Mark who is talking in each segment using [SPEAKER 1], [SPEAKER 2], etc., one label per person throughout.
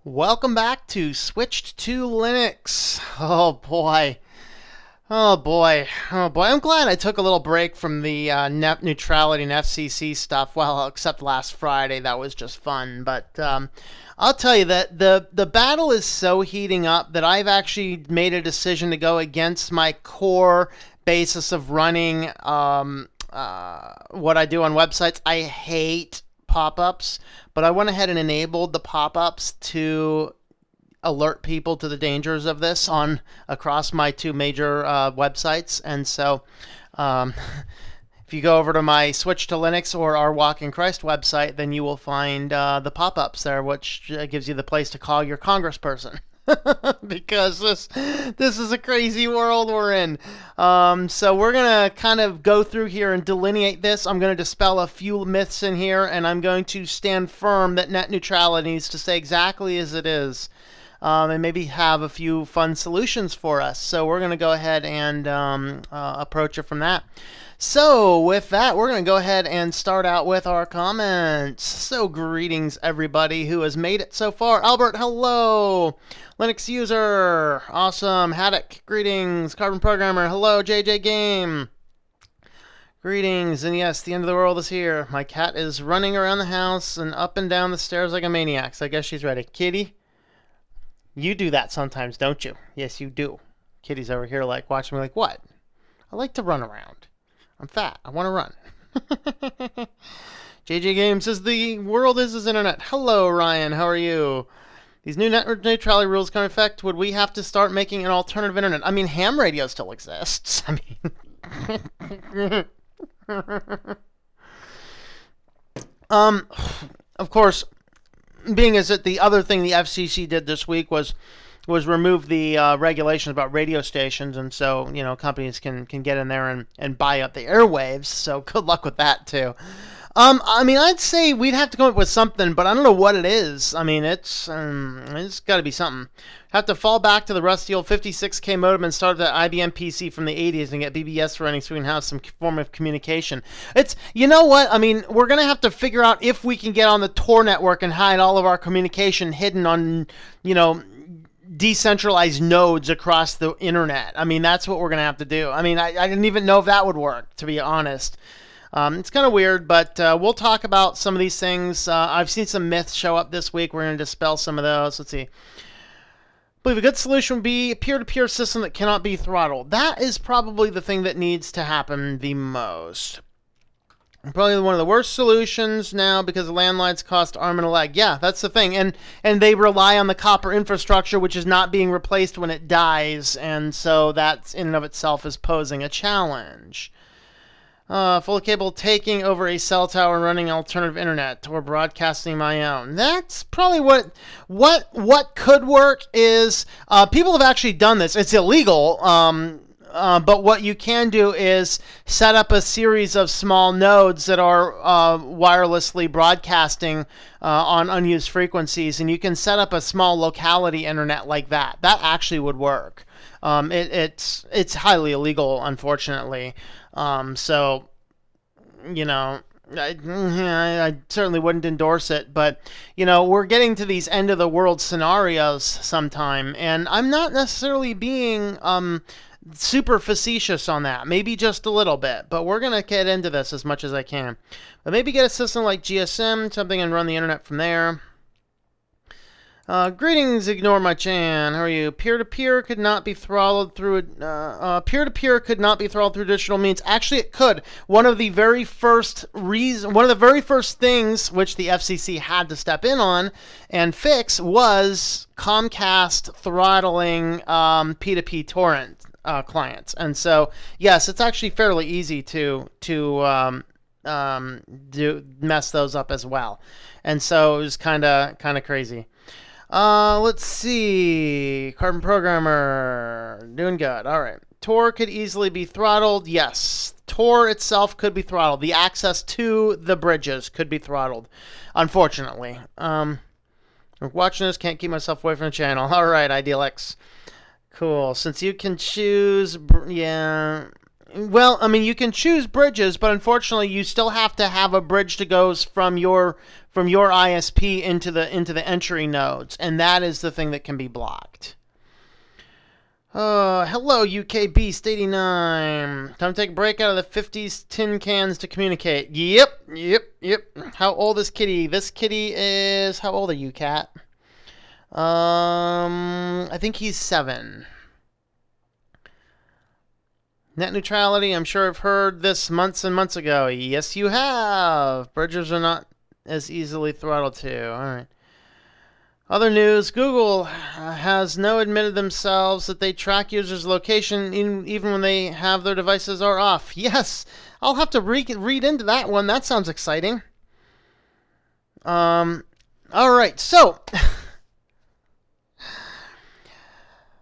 [SPEAKER 1] Welcome back to Switched to Linux. Oh boy. Oh boy. Oh boy. I'm glad I took a little break from the net neutrality and FCC stuff. Well, except last Friday. That was just fun. But I'll tell you that the battle is so heating up that I've actually made a decision to go against my core basis of running what I do on websites. I hate pop-ups, but I went ahead and enabled the pop-ups to alert people to the dangers of this on across my two major websites. And so um, if you go over to my Switch to Linux or our Walk in Christ website, then you will find the pop-ups there, which gives you the place to call your congressperson. Because this is a crazy world we're in. So we're gonna kind of go through here and delineate this. I'm gonna dispel a few myths in here, and I'm going to stand firm that net neutrality needs to stay exactly as it is, and maybe have a few fun solutions for us. So we're gonna go ahead and approach it from that. So with that, we're going to go ahead and start out with our comments. So greetings everybody who has made it so far. Albert, hello. Linux user, awesome. Haddock, greetings. Carbon programmer, hello. JJ Game, greetings. And yes, the end of the world is here. My cat is running around the house and up and down the stairs like a maniac. So I guess she's ready. Kitty, you do that sometimes, don't you? Yes, you do. Kitty's over here like watching me like, what? I like to run around. I'm fat. I want to run. JJ Game says the world is his internet. Hello, Ryan. How are you? These new net neutrality rules come in effect. Would we have to start making an alternative internet? I mean, ham radio still exists. I mean, of course, being as that the other thing the FCC did this week was remove the regulations about radio stations, and so companies can get in there and buy up the airwaves. So good luck with that too. I mean, I'd say we'd have to come up with something, but I don't know what it is. I mean, it's got to be something. Have to fall back to the rusty old 56K modem and start that IBM PC from the 80s and get BBS running so we can have some form of communication. It's, you know what? I mean, we're going to have to figure out if we can get on the Tor network and hide all of our communication hidden on, decentralized nodes across the internet. I mean, that's what we're going to have to do. I mean, I didn't even know if that would work, to be honest. It's kind of weird, but we'll talk about some of these things. I've seen some myths show up this week. We're going to dispel some of those. Let's see. I believe a good solution would be a peer-to-peer system that cannot be throttled. That is probably the thing that needs to happen the most. Probably one of the worst solutions now because the landlines cost arm and a leg. Yeah, that's the thing. And they rely on the copper infrastructure, which is not being replaced when it dies. And so that in and of itself is posing a challenge. Fully capable of taking over a cell tower and running alternative internet or broadcasting my own. That's probably what could work is people have actually done this. It's illegal. But what you can do is set up a series of small nodes that are wirelessly broadcasting on unused frequencies, and you can set up a small locality internet like that. That actually would work. It's highly illegal, unfortunately. So, I certainly wouldn't endorse it, but we're getting to these end of the world scenarios sometime, and I'm not necessarily being super facetious on that. Maybe just a little bit, but we're gonna get into this as much as I can. But maybe get a system like GSM, something, and run the internet from there. Greetings, Ignore My Chan. How are you? Peer-to-peer could not be throttled through peer-to-peer could not be throttled through digital means. Actually, it could. One of the very first things which the FCC had to step in on and fix was Comcast throttling P2P torrent clients. And so, yes, it's actually fairly easy to mess those up as well. And so it was kind of crazy. Let's see. Carbon programmer, doing good. All right. Tor could easily be throttled. Yes, Tor itself could be throttled. The access to the bridges could be throttled, unfortunately. Watching this, can't keep myself away from the channel. All right, IdealX. Cool. Since you can choose, yeah. Well, I mean, you can choose bridges, but unfortunately, you still have to have a bridge that goes from your ISP into the entry nodes, and that is the thing that can be blocked. Hello, UK Beast 89. Time to take a break out of the 50s tin cans to communicate. Yep. How old is Kitty? This kitty is... How old are you, cat? I think he's 7. Net neutrality, I'm sure I've heard this months and months ago. Yes, you have. Bridges are not as easily throttled to. All right. Other news, Google has now admitted themselves that they track users' location even when they have their devices are off. Yes, I'll have to read into that one. That sounds exciting. All right, so...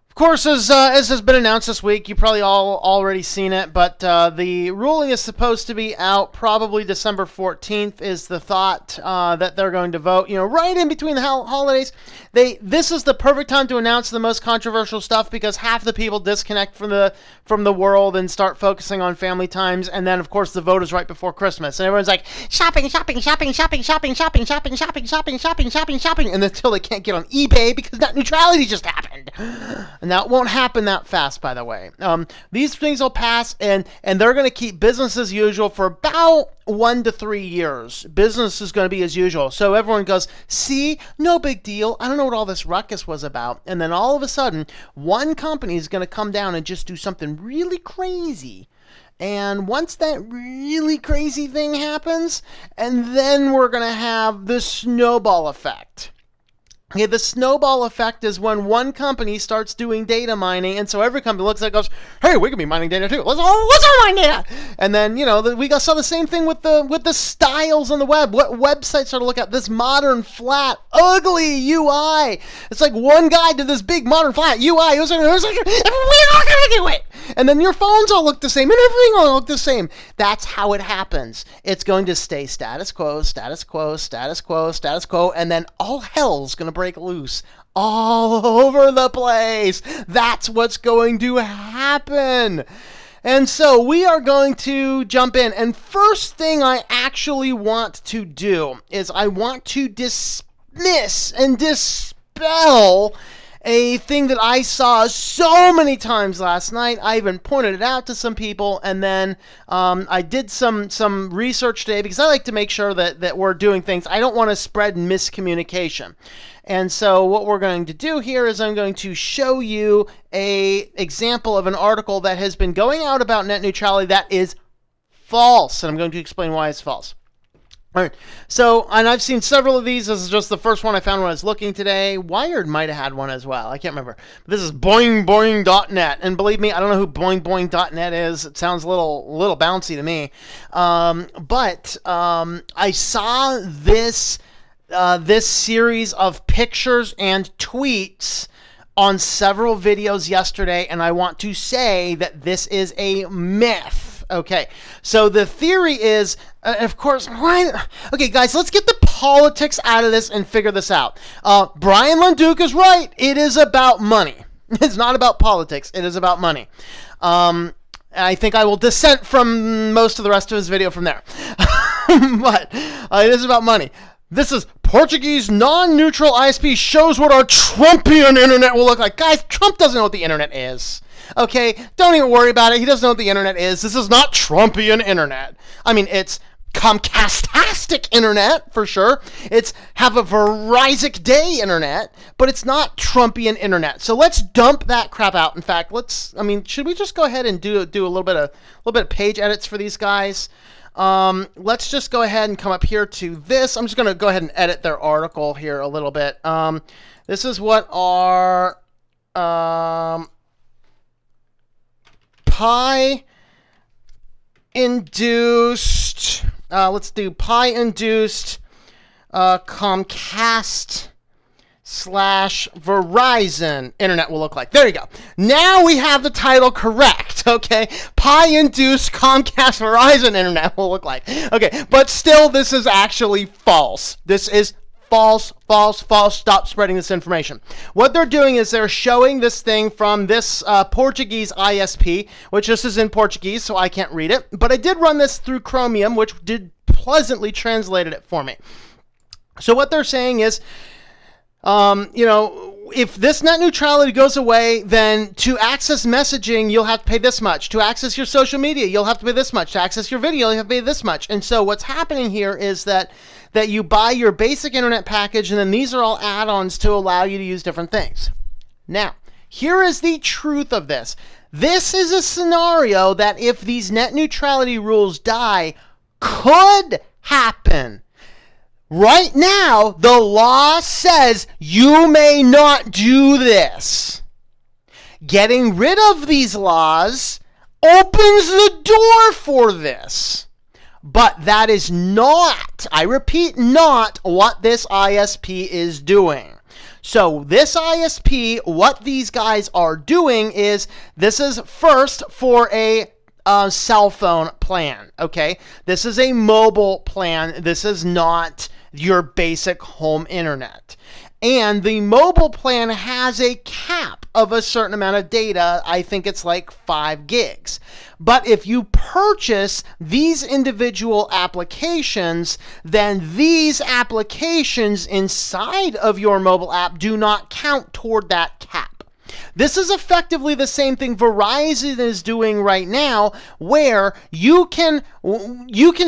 [SPEAKER 1] Of course, as has been announced this week, you probably all already seen it, but the ruling is supposed to be out probably December 14th is the thought that they're going to vote. You know, right in between the holidays. This is the perfect time to announce the most controversial stuff because half the people disconnect from the world and start focusing on family times, and then of course the vote is right before Christmas, and everyone's like shopping, and until they can't get on eBay because net neutrality just happened. And that won't happen that fast, by the way. These things will pass, and they're going to keep business as usual for about 1 to 3 years. Business is going to be as usual. So everyone goes, see, no big deal. I don't know what all this ruckus was about. And then all of a sudden, one company is going to come down and just do something really crazy. And once that really crazy thing happens, and then we're going to have the snowball effect. Okay, the snowball effect is when one company starts doing data mining, and so every company looks at it and goes, hey, we can be mining data too. Let's all mine data. And then, you know, we saw the same thing with the styles on the web. What websites are to look at? This modern, flat, ugly UI. It's like one guy did this big modern, flat UI. It was like we're all going to do it. And then your phones all look the same, and everything all look the same. That's how it happens. It's going to stay status quo, status quo, status quo, status quo, and then all hell's going to break loose all over the place. That's what's going to happen. And so we are going to jump in. And first thing I actually want to do is I want to dismiss and dispel a thing that I saw so many times last night. I even pointed it out to some people, and then I did some research today because I like to make sure that we're doing things. I don't want to spread miscommunication. And so what we're going to do here is I'm going to show you an example of an article that has been going out about net neutrality that is false, and I'm going to explain why it's false. All right, so, and I've seen several of these. This is just the first one I found when I was looking today. Wired might have had one as well. I can't remember. But this is boingboing.net. And believe me, I don't know who boingboing.net is. It sounds a little bouncy to me. But I saw this series of pictures and tweets on several videos yesterday, and I want to say that this is a myth. Okay, so the theory is, of course, okay, guys, let's get the politics out of this and figure this out. Brian Lunduke is right. It is about money. It's not about politics. It is about money. I think I will dissent from most of the rest of his video from there. But it is about money. This is Portuguese non-neutral ISP shows what our Trumpian internet will look like. Guys, Trump doesn't know what the internet is. Okay, don't even worry about it. He doesn't know what the internet is. This is not Trumpian internet. I mean, it's Comcast-tastic internet, for sure. It's have a Verizon Day internet, but it's not Trumpian internet. So let's dump that crap out. In fact, should we just go ahead and do a little bit of page edits for these guys? Let's just go ahead and come up here to this. I'm just going to go ahead and edit their article here a little bit. This is what our pi-induced, let's do pi-induced Comcast / Verizon internet will look like. There you go. Now we have the title correct, okay? Pi-induced Comcast Verizon internet will look like. Okay, but still this is actually false. This is false, false, false. Stop spreading this information. What they're doing is they're showing this thing from this Portuguese ISP, which this is in Portuguese, so I can't read it. But I did run this through Chromium, which did pleasantly translated it for me. So what they're saying is, if this net neutrality goes away, then to access messaging, you'll have to pay this much. To access your social media, you'll have to pay this much. To access your video, you'll have to pay this much. And so what's happening here is that you buy your basic internet package, and then these are all add-ons to allow you to use different things. Now, here is the truth of this. This is a scenario that if these net neutrality rules die, could happen. Right now, the law says you may not do this. Getting rid of these laws opens the door for this. But that is not, I repeat, not what this ISP is doing. So this ISP, what these guys are doing is, this is first for a cell phone plan, okay? This is a mobile plan. This is not your basic home internet. And the mobile plan has a cap of a certain amount of data. I think it's like 5 gigs. But if you purchase these individual applications, then these applications inside of your mobile app do not count toward that cap. This is effectively the same thing Verizon is doing right now, where you can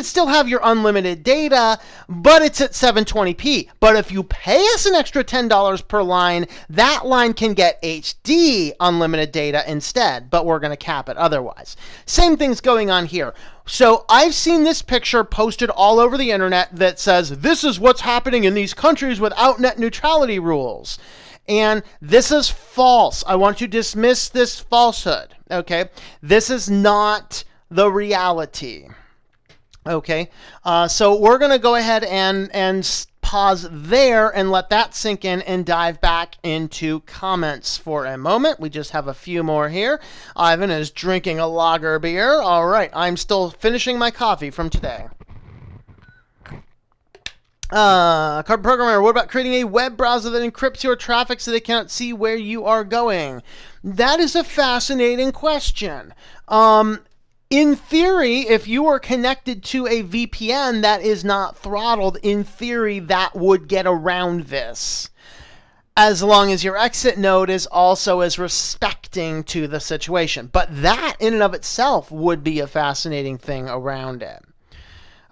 [SPEAKER 1] still have your unlimited data, but it's at 720p. But if you pay us an extra $10 per line, that line can get HD unlimited data instead, but we're going to cap it otherwise. Same thing's going on here. So I've seen this picture posted all over the internet that says, this is what's happening in these countries without net neutrality rules. And this is false. I want you to dismiss this falsehood, okay? This is not the reality, okay? So we're going to go ahead and pause there and let that sink in and dive back into comments for a moment. We just have a few more here. Ivan is drinking a lager beer. All right, I'm still finishing my coffee from today. Card programmer, what about creating a web browser that encrypts your traffic so they cannot see where you are going? That is a fascinating question. In theory, if you are connected to a VPN that is not throttled, in theory, that would get around this, as long as your exit node is also as respecting to the situation. But that, in and of itself, would be a fascinating thing around it.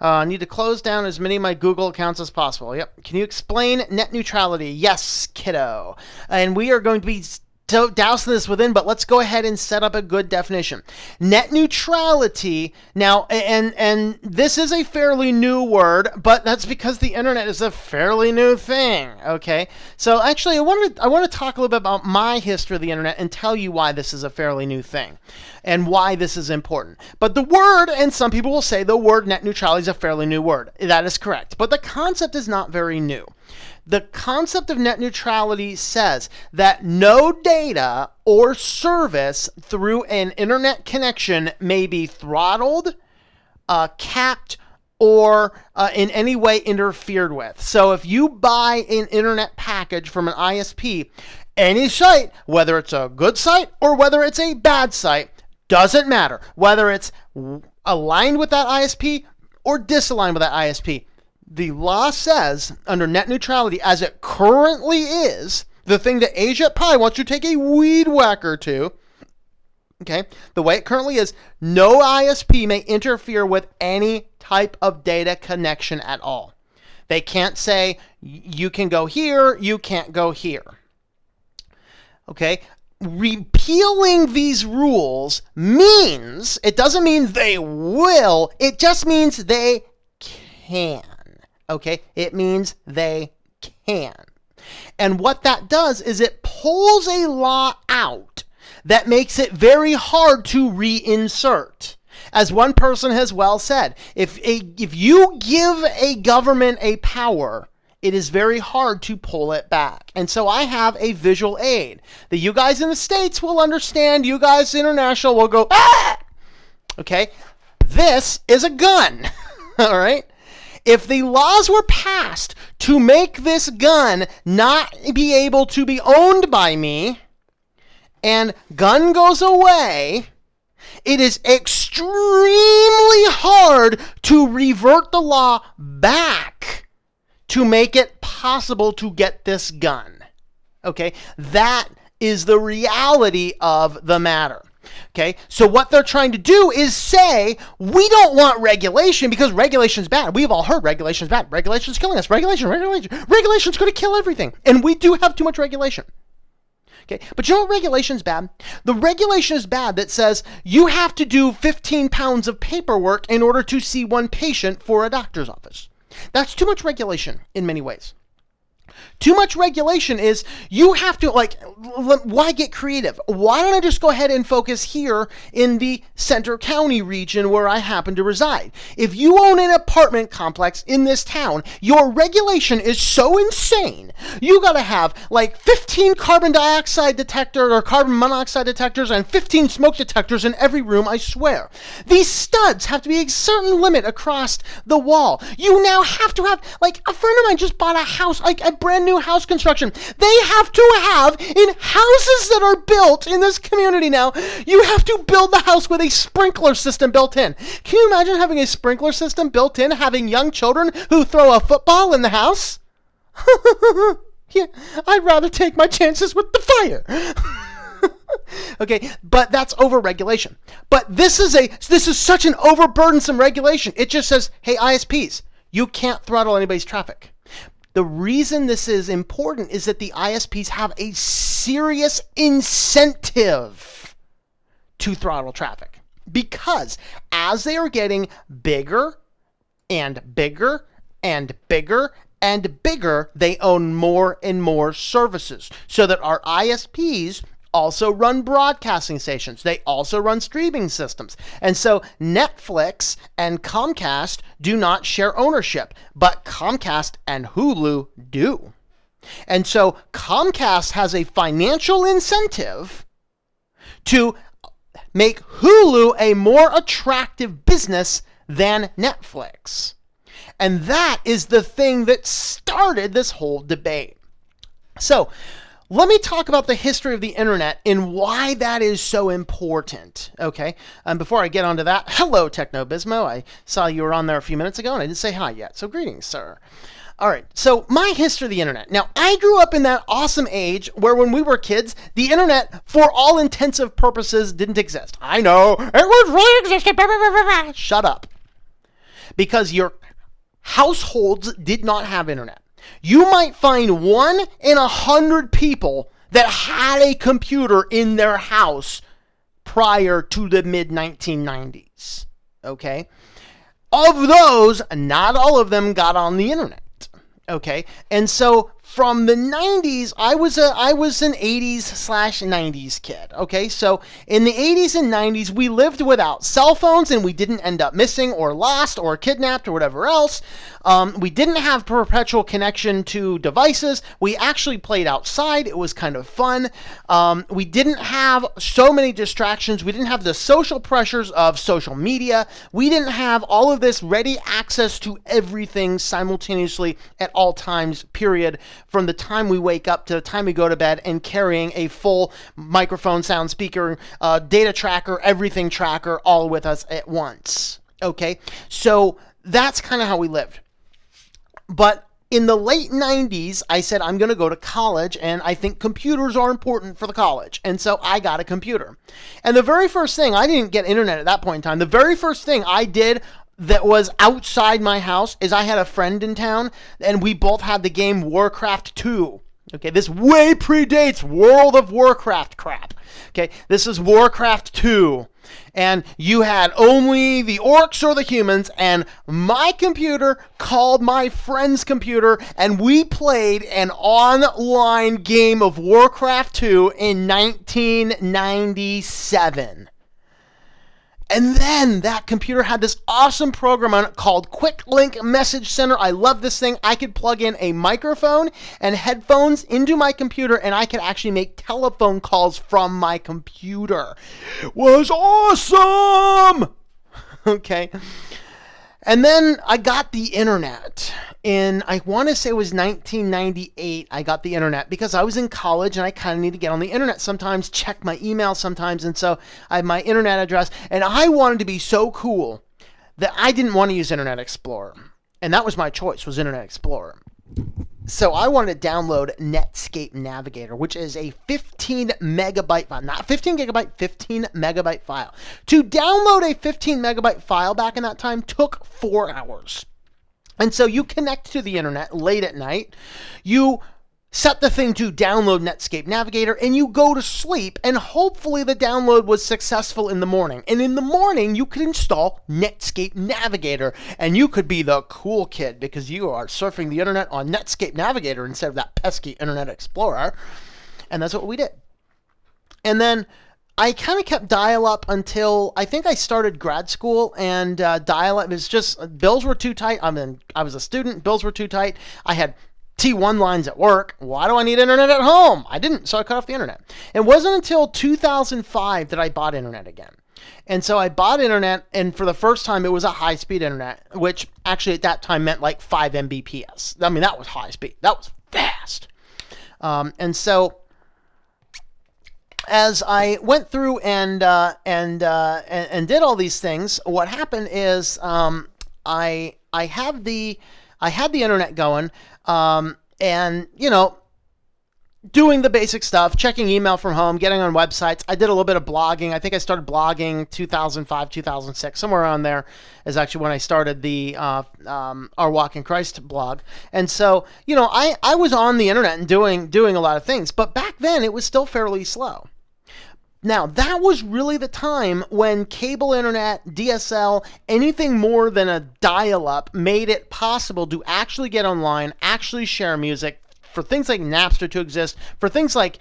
[SPEAKER 1] I need to close down as many of my Google accounts as possible. Yep. Can you explain net neutrality? Yes, kiddo. And we are going to be dousing this within, but let's go ahead and set up a good definition. Net neutrality, now, and this is a fairly new word, but that's because the internet is a fairly new thing, okay? So actually, I want to talk a little bit about my history of the internet and tell you why this is a fairly new thing and why this is important. But the word, and some people will say the word net neutrality is a fairly new word. That is correct. But the concept is not very new. The concept of net neutrality says that no data or service through an internet connection may be throttled, capped, or in any way interfered with. So if you buy an internet package from an ISP, any site, whether it's a good site or whether it's a bad site, doesn't matter. Whether it's aligned with that ISP or disaligned with that ISP, the law says, under net neutrality, as it currently is, the thing that Asia Pi wants to take a weed whacker to, okay, the way it currently is, no ISP may interfere with any type of data connection at all. They can't say, you can go here, you can't go here. Okay? Repealing these rules means, it doesn't mean they will, it just means they can. Okay, it means they can. And what that does is it pulls a law out that makes it very hard to reinsert. As one person has well said, if you give a government a power, it is very hard to pull it back. And so I have a visual aid that you guys in the States will understand. You guys international will go, ah! Okay, this is a gun, all right? If the laws were passed to make this gun not be able to be owned by me, and gun goes away, it is extremely hard to revert the law back to make it possible to get this gun. Okay, that is the reality of the matter. Okay, so what they're trying to do is say, we don't want regulation because regulation's bad. We've all heard regulation's bad. Regulation's killing us. Regulation's going to kill everything. And we do have too much regulation. Okay, but you know what regulation's bad? The regulation is bad that says you have to do 15 pounds of paperwork in order to see one patient for a doctor's office. That's too much regulation in many ways. Too much regulation is you have to, why get creative? Why don't I just go ahead and focus here in the Center County region where I happen to reside? If you own an apartment complex in this town, your regulation is so insane. You got to have 15 carbon dioxide detectors or carbon monoxide detectors and 15 smoke detectors in every room, I swear. These studs have to be a certain limit across the wall. You now have to have, a friend of mine just bought a house, a brand new house construction. They have to have, in houses that are built in this community now, you have to build the house with a sprinkler system built in. Can you imagine having a sprinkler system built in, having young children who throw a football in the house? Yeah, I'd rather take my chances with the fire. Okay, but that's over-regulation. But this is such an overburdensome regulation. It just says, hey, ISPs, you can't throttle anybody's traffic. The reason this is important is that the ISPs have a serious incentive to throttle traffic. Because as they are getting bigger and bigger and bigger and bigger, they own more and more services. So that our ISPs also run broadcasting stations. They also run streaming systems. And so Netflix and Comcast do not share ownership, but Comcast and Hulu do. And so Comcast has a financial incentive to make Hulu a more attractive business than Netflix. And that is the thing that started this whole debate. So, let me talk about the history of the internet and why that is so important, okay? And before I get onto that, hello, Technobismo. I saw you were on there a few minutes ago and I didn't say hi yet, so greetings, sir. All right, so my history of the internet. Now, I grew up in that awesome age where when we were kids, the internet, for all intensive purposes, didn't exist. I know, it was really existed, shut up. Because your households did not have internet. You might find 1 in 100 people that had a computer in their house prior to the mid-1990s, okay? Of those, not all of them got on the internet, okay? And so from the 90s, I was an 80s/90s kid, okay? So in the 80s and 90s, we lived without cell phones and we didn't end up missing or lost or kidnapped or whatever else. We didn't have perpetual connection to devices. We actually played outside. It was kind of fun. We didn't have so many distractions. We didn't have the social pressures of social media. We didn't have all of this ready access to everything simultaneously at all times, period, from the time we wake up to the time we go to bed, and carrying a full microphone, sound speaker, data tracker, everything tracker all with us at once. Okay, so that's kind of how we lived. But in the late 90s, I said, I'm going to go to college, and I think computers are important for the college. And so I got a computer. And the very first thing, I didn't get internet at that point in time. The very first thing I did that was outside my house is I had a friend in town, and we both had the game Warcraft 2. Okay, this way predates World of Warcraft crap. Okay, this is Warcraft 2. And you had only the orcs or the humans, and my computer called my friend's computer, and we played an online game of Warcraft 2 in 1997. And then that computer had this awesome program on it called Quick Link Message Center. I love this thing. I could plug in a microphone and headphones into my computer, and I could actually make telephone calls from my computer. It was awesome! Okay. And then I got the internet I want to say it was 1998. I got the internet because I was in college and I kind of need to get on the internet sometimes, check my email sometimes. And so I have my internet address, and I wanted to be so cool that I didn't want to use Internet Explorer. And that was my choice, was Internet Explorer. So I wanted to download Netscape Navigator, which is a 15 megabyte file, not 15 gigabyte, 15 megabyte file. To download a 15 megabyte file back in that time took 4 hours. And so you connect to the internet late at night, you set the thing to download Netscape Navigator, and you go to sleep, and hopefully the download was successful in the morning. And in the morning, you could install Netscape Navigator, and you could be the cool kid because you are surfing the internet on Netscape Navigator instead of that pesky Internet Explorer. And that's what we did. And then I kind of kept dial-up until I think I started grad school, and dial-up was just, bills were too tight. I was a student, bills were too tight. I had T1 lines at work. Why do I need internet at home? I didn't, so I cut off the internet. It wasn't until 2005 that I bought internet again. And so I bought internet, and for the first time, it was a high-speed internet, which actually at that time meant like 5 Mbps. I mean, that was high speed. That was fast. And so as I went through and did all these things, what happened is I had the internet going, and doing the basic stuff, checking email from home, getting on websites. I did a little bit of blogging. I think I started blogging 2005, 2006, somewhere around there is actually when I started the Our Walk in Christ blog. And so, I was on the internet and doing a lot of things, but back then it was still fairly slow. Now, that was really the time when cable internet, DSL, anything more than a dial-up made it possible to actually get online, actually share music, for things like Napster to exist, for things like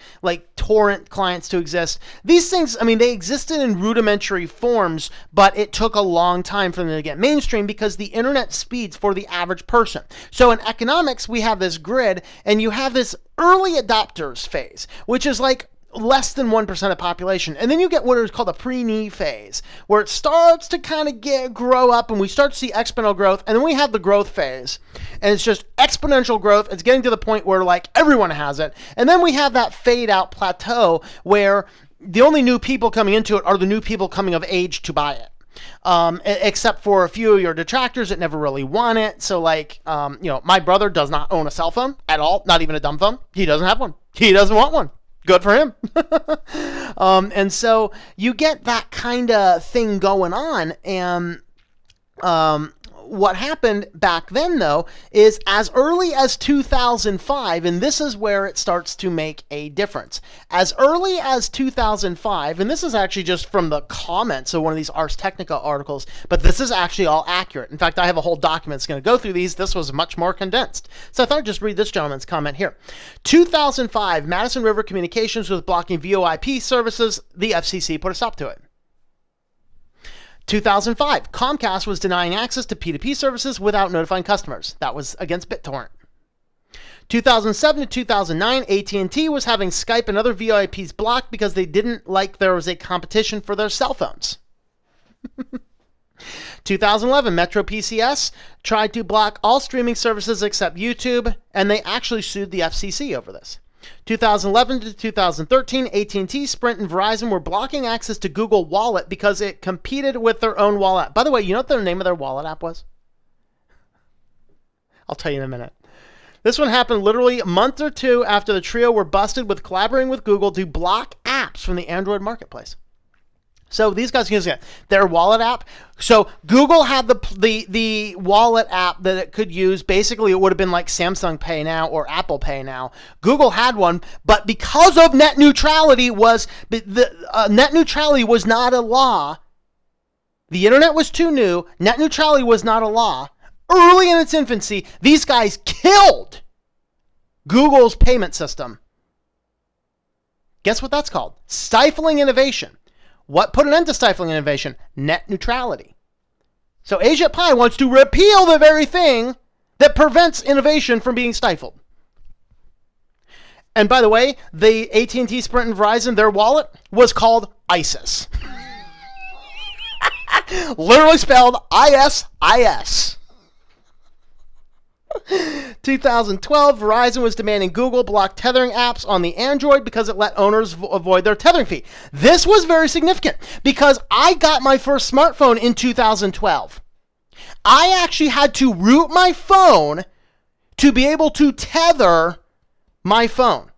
[SPEAKER 1] torrent clients to exist. These things, they existed in rudimentary forms, but it took a long time for them to get mainstream because the internet speeds for the average person. So in economics, we have this grid, and you have this early adopters phase, which is like less than 1% of the population. And then you get what is called a pre-knee phase, where it starts to kind of grow up, and we start to see exponential growth. And then we have the growth phase, and it's just exponential growth. It's getting to the point where like everyone has it. And then we have that fade out plateau where the only new people coming into it are the new people coming of age to buy it. Except for a few of your detractors that never really want it. So my brother does not own a cell phone at all, not even a dumb phone. He doesn't have one. He doesn't want one. Good for him. And so you get that kind of thing going on. And what happened back then, though, is as early as 2005, and this is where it starts to make a difference. As early as 2005, and this is actually just from the comments of one of these Ars Technica articles, but this is actually all accurate. In fact, I have a whole document that's going to go through these. This was much more condensed. So I thought I'd just read this gentleman's comment here. 2005, Madison River Communications was blocking VoIP services. The FCC put a stop to it. 2005, Comcast was denying access to P2P services without notifying customers. That was against BitTorrent. 2007 to 2009, AT&T was having Skype and other VoIPs blocked because they didn't like there was a competition for their cell phones. 2011, Metro PCS tried to block all streaming services except YouTube, and they actually sued the FCC over this. 2011 to 2013, AT&T, Sprint, and Verizon were blocking access to Google Wallet because it competed with their own wallet. By the way, you know what the name of their wallet app was? I'll tell you in a minute. This one happened literally a month or two after the trio were busted with collaborating with Google to block apps from the Android marketplace. So these guys using their wallet app. So Google had the wallet app that it could use. Basically, it would have been like Samsung Pay Now or Apple Pay Now. Google had one, but because of net neutrality net neutrality was not a law. The internet was too new. Net neutrality was not a law. Early in its infancy, these guys killed Google's payment system. Guess what that's called? Stifling innovation. What put an end to stifling innovation? Net neutrality. So Asia Pi wants to repeal the very thing that prevents innovation from being stifled. And by the way, the AT&T, Sprint, and Verizon, their wallet was called ISIS. Literally spelled ISIS. 2012, Verizon was demanding Google block tethering apps on the Android because it let owners avoid their tethering fee. This was very significant because I got my first smartphone in 2012. I actually had to root my phone to be able to tether my phone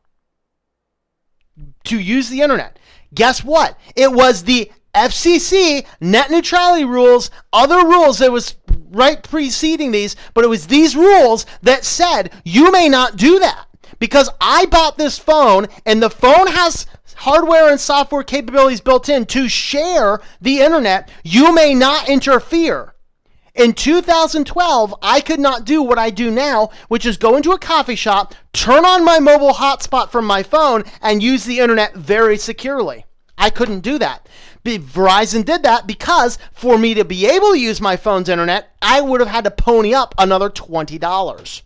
[SPEAKER 1] to use the internet. Guess what? It was the FCC net neutrality rules, other rules that was right preceding these, but it was these rules that said you may not do that because I bought this phone and the phone has hardware and software capabilities built in to share the internet. You may not interfere. In 2012, I could not do what I do now, which is go into a coffee shop, turn on my mobile hotspot from my phone, and use the internet very securely. I couldn't do that. Verizon did that because for me to be able to use my phone's internet, I would have had to pony up another $20.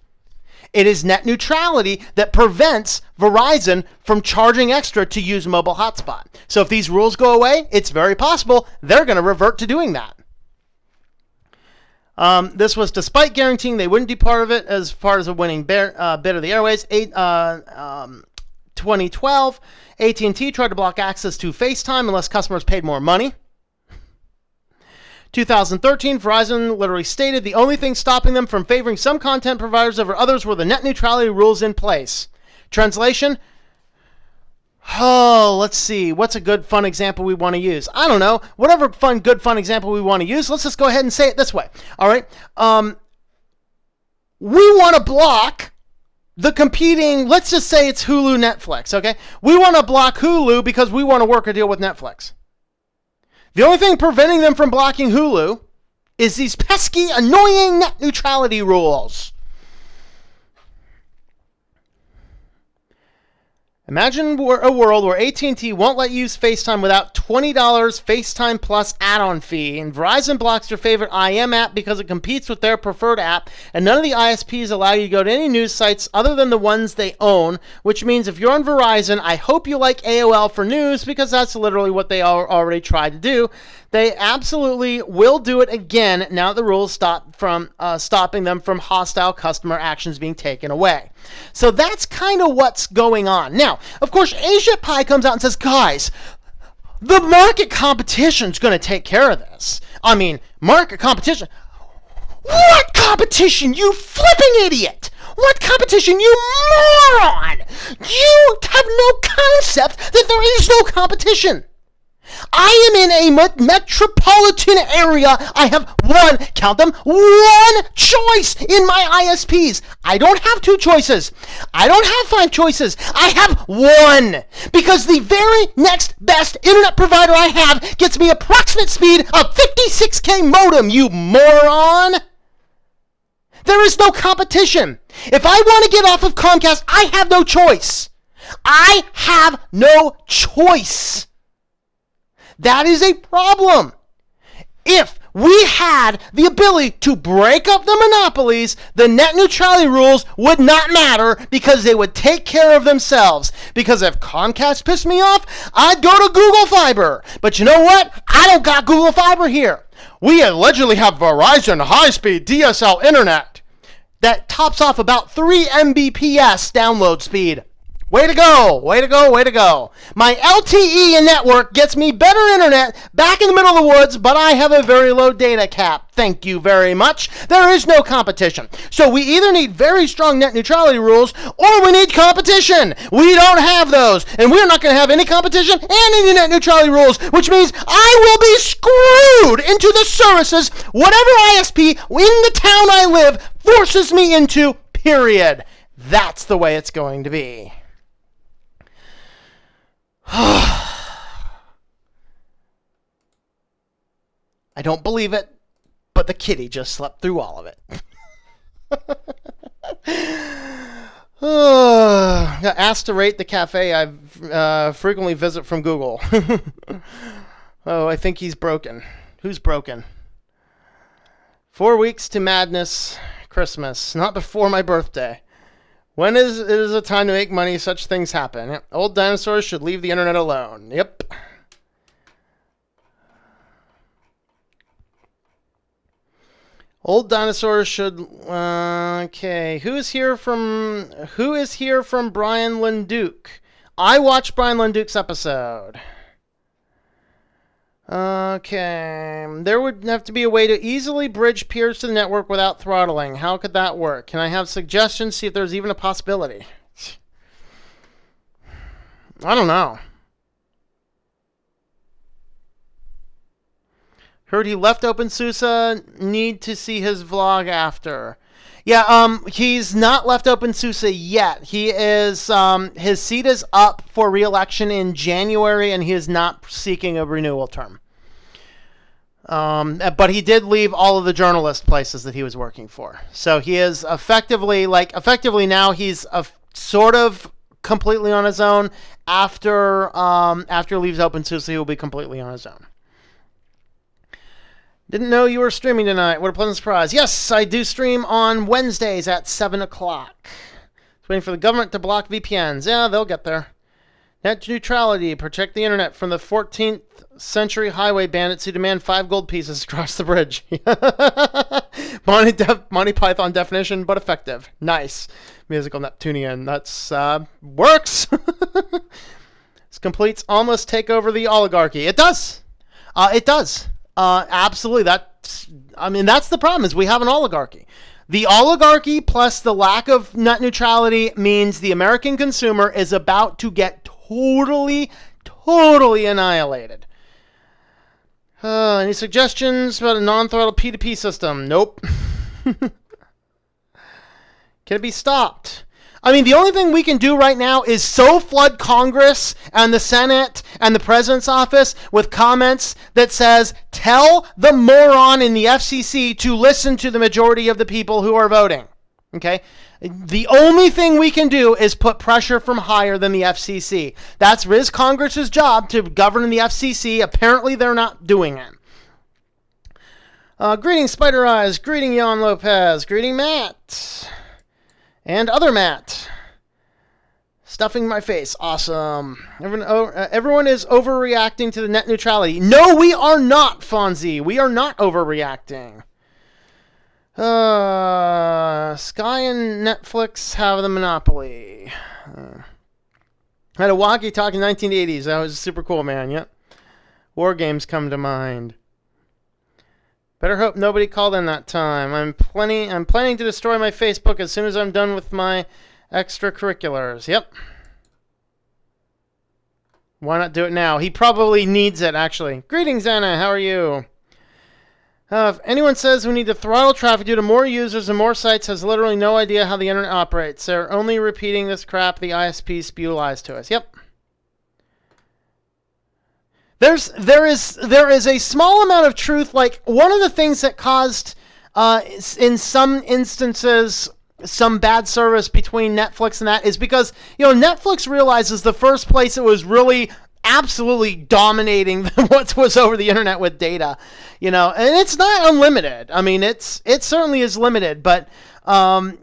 [SPEAKER 1] It is net neutrality that prevents Verizon from charging extra to use mobile hotspot. So if these rules go away, it's very possible they're going to revert to doing that. This was despite guaranteeing they wouldn't be part of it as far as a winning bit of the airways. 2012, AT&T tried to block access to FaceTime unless customers paid more money. 2013, Verizon literally stated the only thing stopping them from favoring some content providers over others were the net neutrality rules in place. Translation? Oh, let's see. What's a good, fun example we want to use? I don't know. Whatever good, fun example we want to use, let's just go ahead and say it this way. All right. We want to block the competing, let's just say it's Hulu, Netflix, okay? We want to block Hulu because we want to work a deal with Netflix. The only thing preventing them from blocking Hulu is these pesky, annoying net neutrality rules. Imagine a world where AT&T won't let you use FaceTime without $20 FaceTime Plus add-on fee, and Verizon blocks your favorite IM app because it competes with their preferred app, and none of the ISPs allow you to go to any news sites other than the ones they own, which means if you're on Verizon, I hope you like AOL for news because that's literally what they already tried to do. They absolutely will do it again now that the rules stop from stopping them from hostile customer actions being taken away. So that's kind of what's going on. Now, of course, Asia Pie comes out and says, guys, the market competition is going to take care of this. I mean, market competition. What competition, you flipping idiot? What competition, you moron? You have no concept that there is no competition. I am in a metropolitan area. I have count them, one choice in my ISPs. I don't have two choices. I don't have 5 choices. I have one. Because the very next best internet provider I have gets me approximate speed of 56K modem, you moron. There is no competition. If I want to get off of Comcast, I have no choice. I have no choice. That is a problem. If we had the ability to break up the monopolies, the net neutrality rules would not matter because they would take care of themselves. Because if Comcast pissed me off, I'd go to Google Fiber. But you know what? I don't got Google Fiber here. We allegedly have Verizon high-speed DSL internet that tops off about 3 Mbps download speed. Way to go, way to go, way to go. My LTE network gets me better internet back in the middle of the woods, but I have a very low data cap. Thank you very much. There is no competition. So we either need very strong net neutrality rules or we need competition. We don't have those, and we're not going to have any competition and any net neutrality rules, which means I will be screwed into the services whatever ISP in the town I live forces me into, period. That's the way it's going to be. I don't believe it, but the kitty just slept through all of it. Got asked to rate the cafe I frequently visit from Google. Oh, I think he's broken. Who's broken? 4 weeks to madness, Christmas, not before my birthday. When is it a time to make money? Such things happen. Yep. Old dinosaurs should leave the internet alone. Yep. Old dinosaurs should. Okay, who is here from Brian Lenduke? I watched Brian Lenduke's episode. Okay, there would have to be a way to easily bridge peers to the network without throttling. How could that work? Can I have suggestions? See if there's even a possibility. I don't know. Heard he left OpenSUSE. Need to see his vlog after. Yeah, he's not left OpenSUSE yet. He is, his seat is up for re-election in January, and he is not seeking a renewal term. But he did leave all of the journalist places that he was working for. So he is effectively now he's sort of completely on his own. After he leaves OpenSUSE, he will be completely on his own. Didn't know you were streaming tonight. What a pleasant surprise. Yes, I do stream on Wednesdays at 7 o'clock. Waiting for the government to block VPNs. Yeah, they'll get there. Net neutrality. Protect the internet from the 14th century highway bandits who demand 5 gold pieces across the bridge. Monty Python definition, but effective. Nice. Musical Neptunian. That's, works. This completes almost take over the oligarchy. It does. It does. Absolutely. That's the problem is we have an oligarchy. The oligarchy plus the lack of net neutrality means the American consumer is about to get totally annihilated. Any suggestions about a non-throttle P2P system? Nope. Can it be stopped? I mean, the only thing we can do right now is so flood Congress and the Senate and the President's office with comments that says, tell the moron in the FCC to listen to the majority of the people who are voting. Okay? The only thing we can do is put pressure from higher than the FCC. That's Riz Congress's job to govern the FCC. Apparently, they're not doing it. Greeting Spider Eyes. Greeting Jan Lopez. Greeting Matt. And other Matt. Stuffing my face. Awesome. Everyone is overreacting to the net neutrality. No, we are not, Fonzie. We are not overreacting. Sky and Netflix have the monopoly. I had a walkie-talkie in the 1980s. That was super cool, man. Yep. War games come to mind. Better hope nobody called in that time. I'm planning to destroy my Facebook as soon as I'm done with my extracurriculars. Yep. Why not do it now? He probably needs it, actually. Greetings, Anna. How are you? If anyone says we need to throttle traffic due to more users and more sites has literally no idea how the internet operates. They're only repeating this crap the ISPs spew lies to us. Yep. There is a small amount of truth. Like, one of the things that caused, in some instances, some bad service between Netflix and that is because, Netflix realizes the first place it was really absolutely dominating what was over the internet with data, and it's not unlimited. I mean, it certainly is limited, but I'm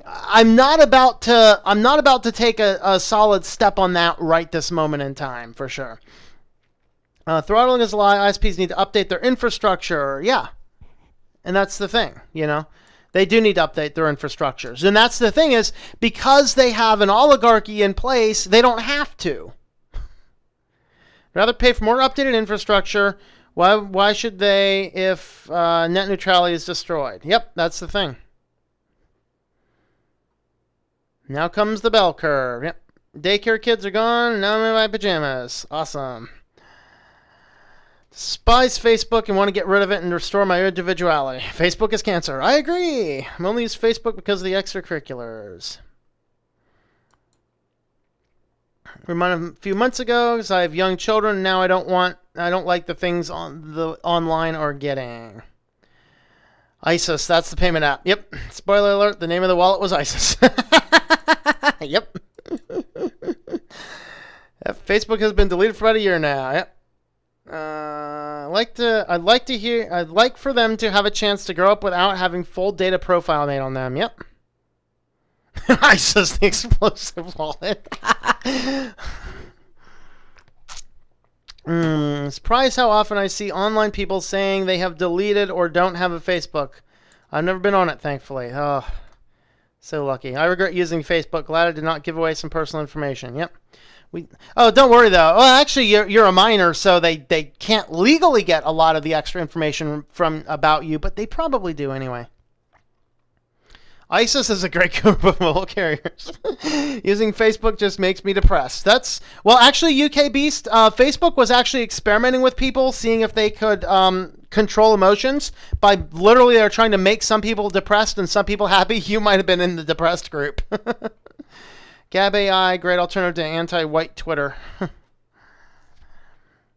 [SPEAKER 1] not about to take a solid step on that right this moment in time, for sure. Throttling is a lie. ISPs need to update their infrastructure. Yeah. And that's the thing, They do need to update their infrastructures. And that's the thing is, because they have an oligarchy in place, they don't have to. Rather pay for more updated infrastructure. Why should they if net neutrality is destroyed? Yep, that's the thing. Now comes the bell curve. Yep. Daycare kids are gone. Now I'm in my pajamas. Awesome. Despise Facebook and want to get rid of it and restore my individuality. Facebook is cancer. I agree. I'm only use Facebook because of the extracurriculars. Reminded a few months ago because I have young children. Now I don't like the things on the online are getting. ISIS, that's the payment app. Yep. Spoiler alert, the name of the wallet was ISIS. Yep. Facebook has been deleted for about a year now. Yep. I'd like for them to have a chance to grow up without having full data profile made on them. Yep. ISIS, the explosive wallet. Surprised how often I see online people saying they have deleted or don't have a Facebook. I've never been on it, thankfully. Oh, so lucky. I regret using Facebook. Glad I did not give away some personal information. Yep. Oh, don't worry though. Well, actually, you're a minor, so they can't legally get a lot of the extra information from about you, but they probably do anyway. ISIS is a great group of mobile carriers. Using Facebook just makes me depressed. Well, actually, UK Beast, Facebook was actually experimenting with people, seeing if they could control emotions by literally they're trying to make some people depressed and some people happy. You might have been in the depressed group. Gab AI, great alternative to anti-white Twitter.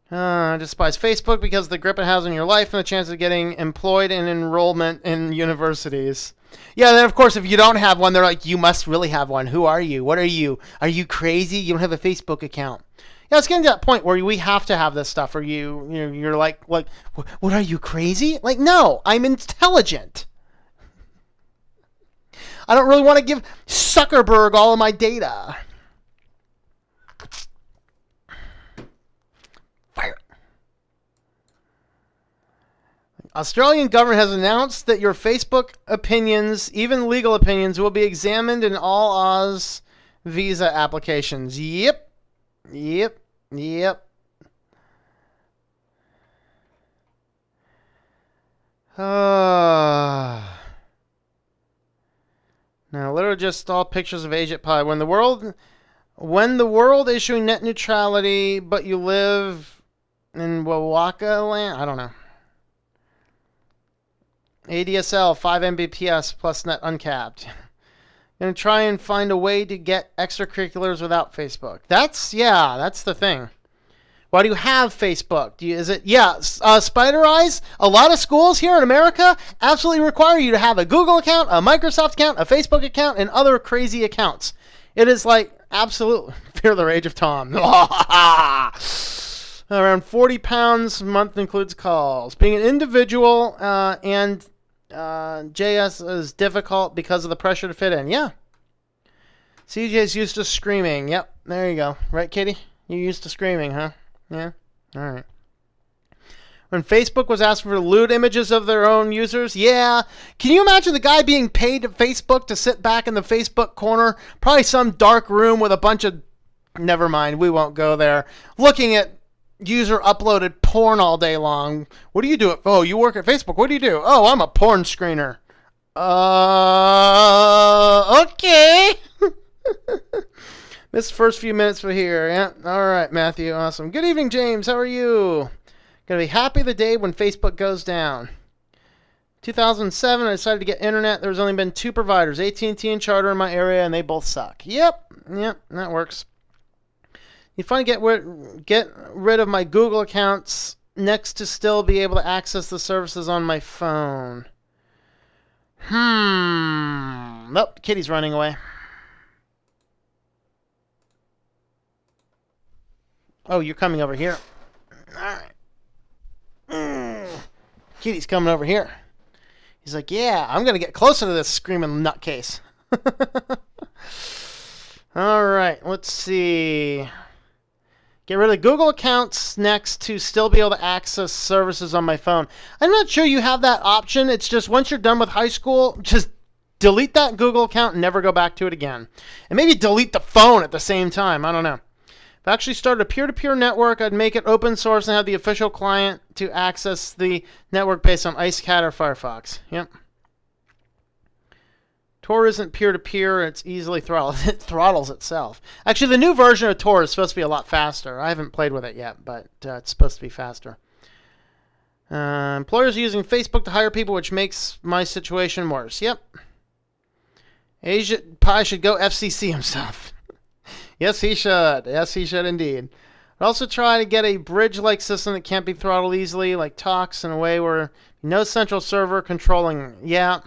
[SPEAKER 1] I despise Facebook because of the grip it has on your life and the chance of getting employed and enrollment in universities. Yeah, then of course, if you don't have one, they're like, you must really have one. Who are you? What are you? Are you crazy? You don't have a Facebook account. Yeah, it's getting to that point where we have to have this stuff, or you're like, what are you, crazy? Like, no, I'm intelligent. I don't really want to give Zuckerberg all of my data. Fire. Australian government has announced that your Facebook opinions, even legal opinions, will be examined in all Oz visa applications. Yep. Now, literally just all pictures of Agent Pie. When the world issuing net neutrality, but you live in Wawaka land? I don't know. ADSL 5 Mbps plus net uncapped. Gonna try and find a way to get extracurriculars without Facebook. That's the thing. Why do you have Facebook? Spider Eyes? A lot of schools here in America absolutely require you to have a Google account, a Microsoft account, a Facebook account, and other crazy accounts. It is like absolute fear the rage of Tom. Around 40 pounds a month includes calls. Being an individual and JS is difficult because of the pressure to fit in. Yeah. CJ's used to screaming. Yep, there you go. Right, Kitty? You're used to screaming, huh? Yeah? All right. When Facebook was asking for lewd images of their own users, yeah. Can you imagine the guy being paid at Facebook to sit back in the Facebook corner, probably some dark room with a bunch of, never mind, we won't go there, looking at user uploaded porn all day long. What do you do? Oh, you work at Facebook. What do you do? Oh, I'm a porn screener. Okay. This first few minutes for here. Yeah. All right, Matthew. Awesome. Good evening, James. How are you? Gonna be happy the day when Facebook goes down. 2007, I decided to get internet. There's only been 2 providers, AT&T and Charter in my area, and they both suck. Yep, that works. You finally get rid of my Google accounts next to still be able to access the services on my phone. Nope, Kitty's running away. Oh, you're coming over here. All right. Kitty's coming over here. He's like, yeah, I'm going to get closer to this screaming nutcase. All right, let's see. Get rid of Google accounts next to still be able to access services on my phone. I'm not sure you have that option. It's just once you're done with high school, just delete that Google account and never go back to it again. And maybe delete the phone at the same time. I don't know. If I actually started a peer-to-peer network, I'd make it open source and have the official client to access the network based on IceCat or Firefox. Yep. Tor isn't peer-to-peer. It's easily throttled. It throttles itself. Actually, the new version of Tor is supposed to be a lot faster. I haven't played with it yet, but it's supposed to be faster. Employers are using Facebook to hire people, which makes my situation worse. Yep. Asia Pie should go FCC himself. Yes, he should. Yes, he should indeed. I'd also try to get a bridge-like system that can't be throttled easily, like Tox, in a way where no central server controlling. Yeah.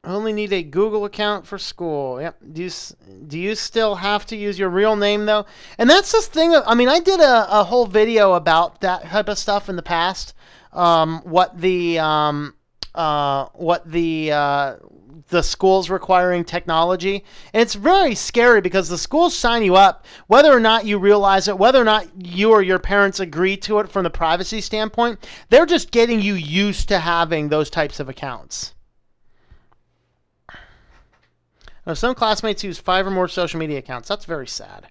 [SPEAKER 1] Only need a Google account for school. Yep. Do you still have to use your real name though? And that's this thing. I mean, I did a whole video about that type of stuff in the past. What the the schools requiring technology. And it's very scary because the schools sign you up, whether or not you realize it, whether or not you or your parents agree to it from the privacy standpoint, they're just getting you used to having those types of accounts. Now, some classmates use 5 or more social media accounts. That's very sad.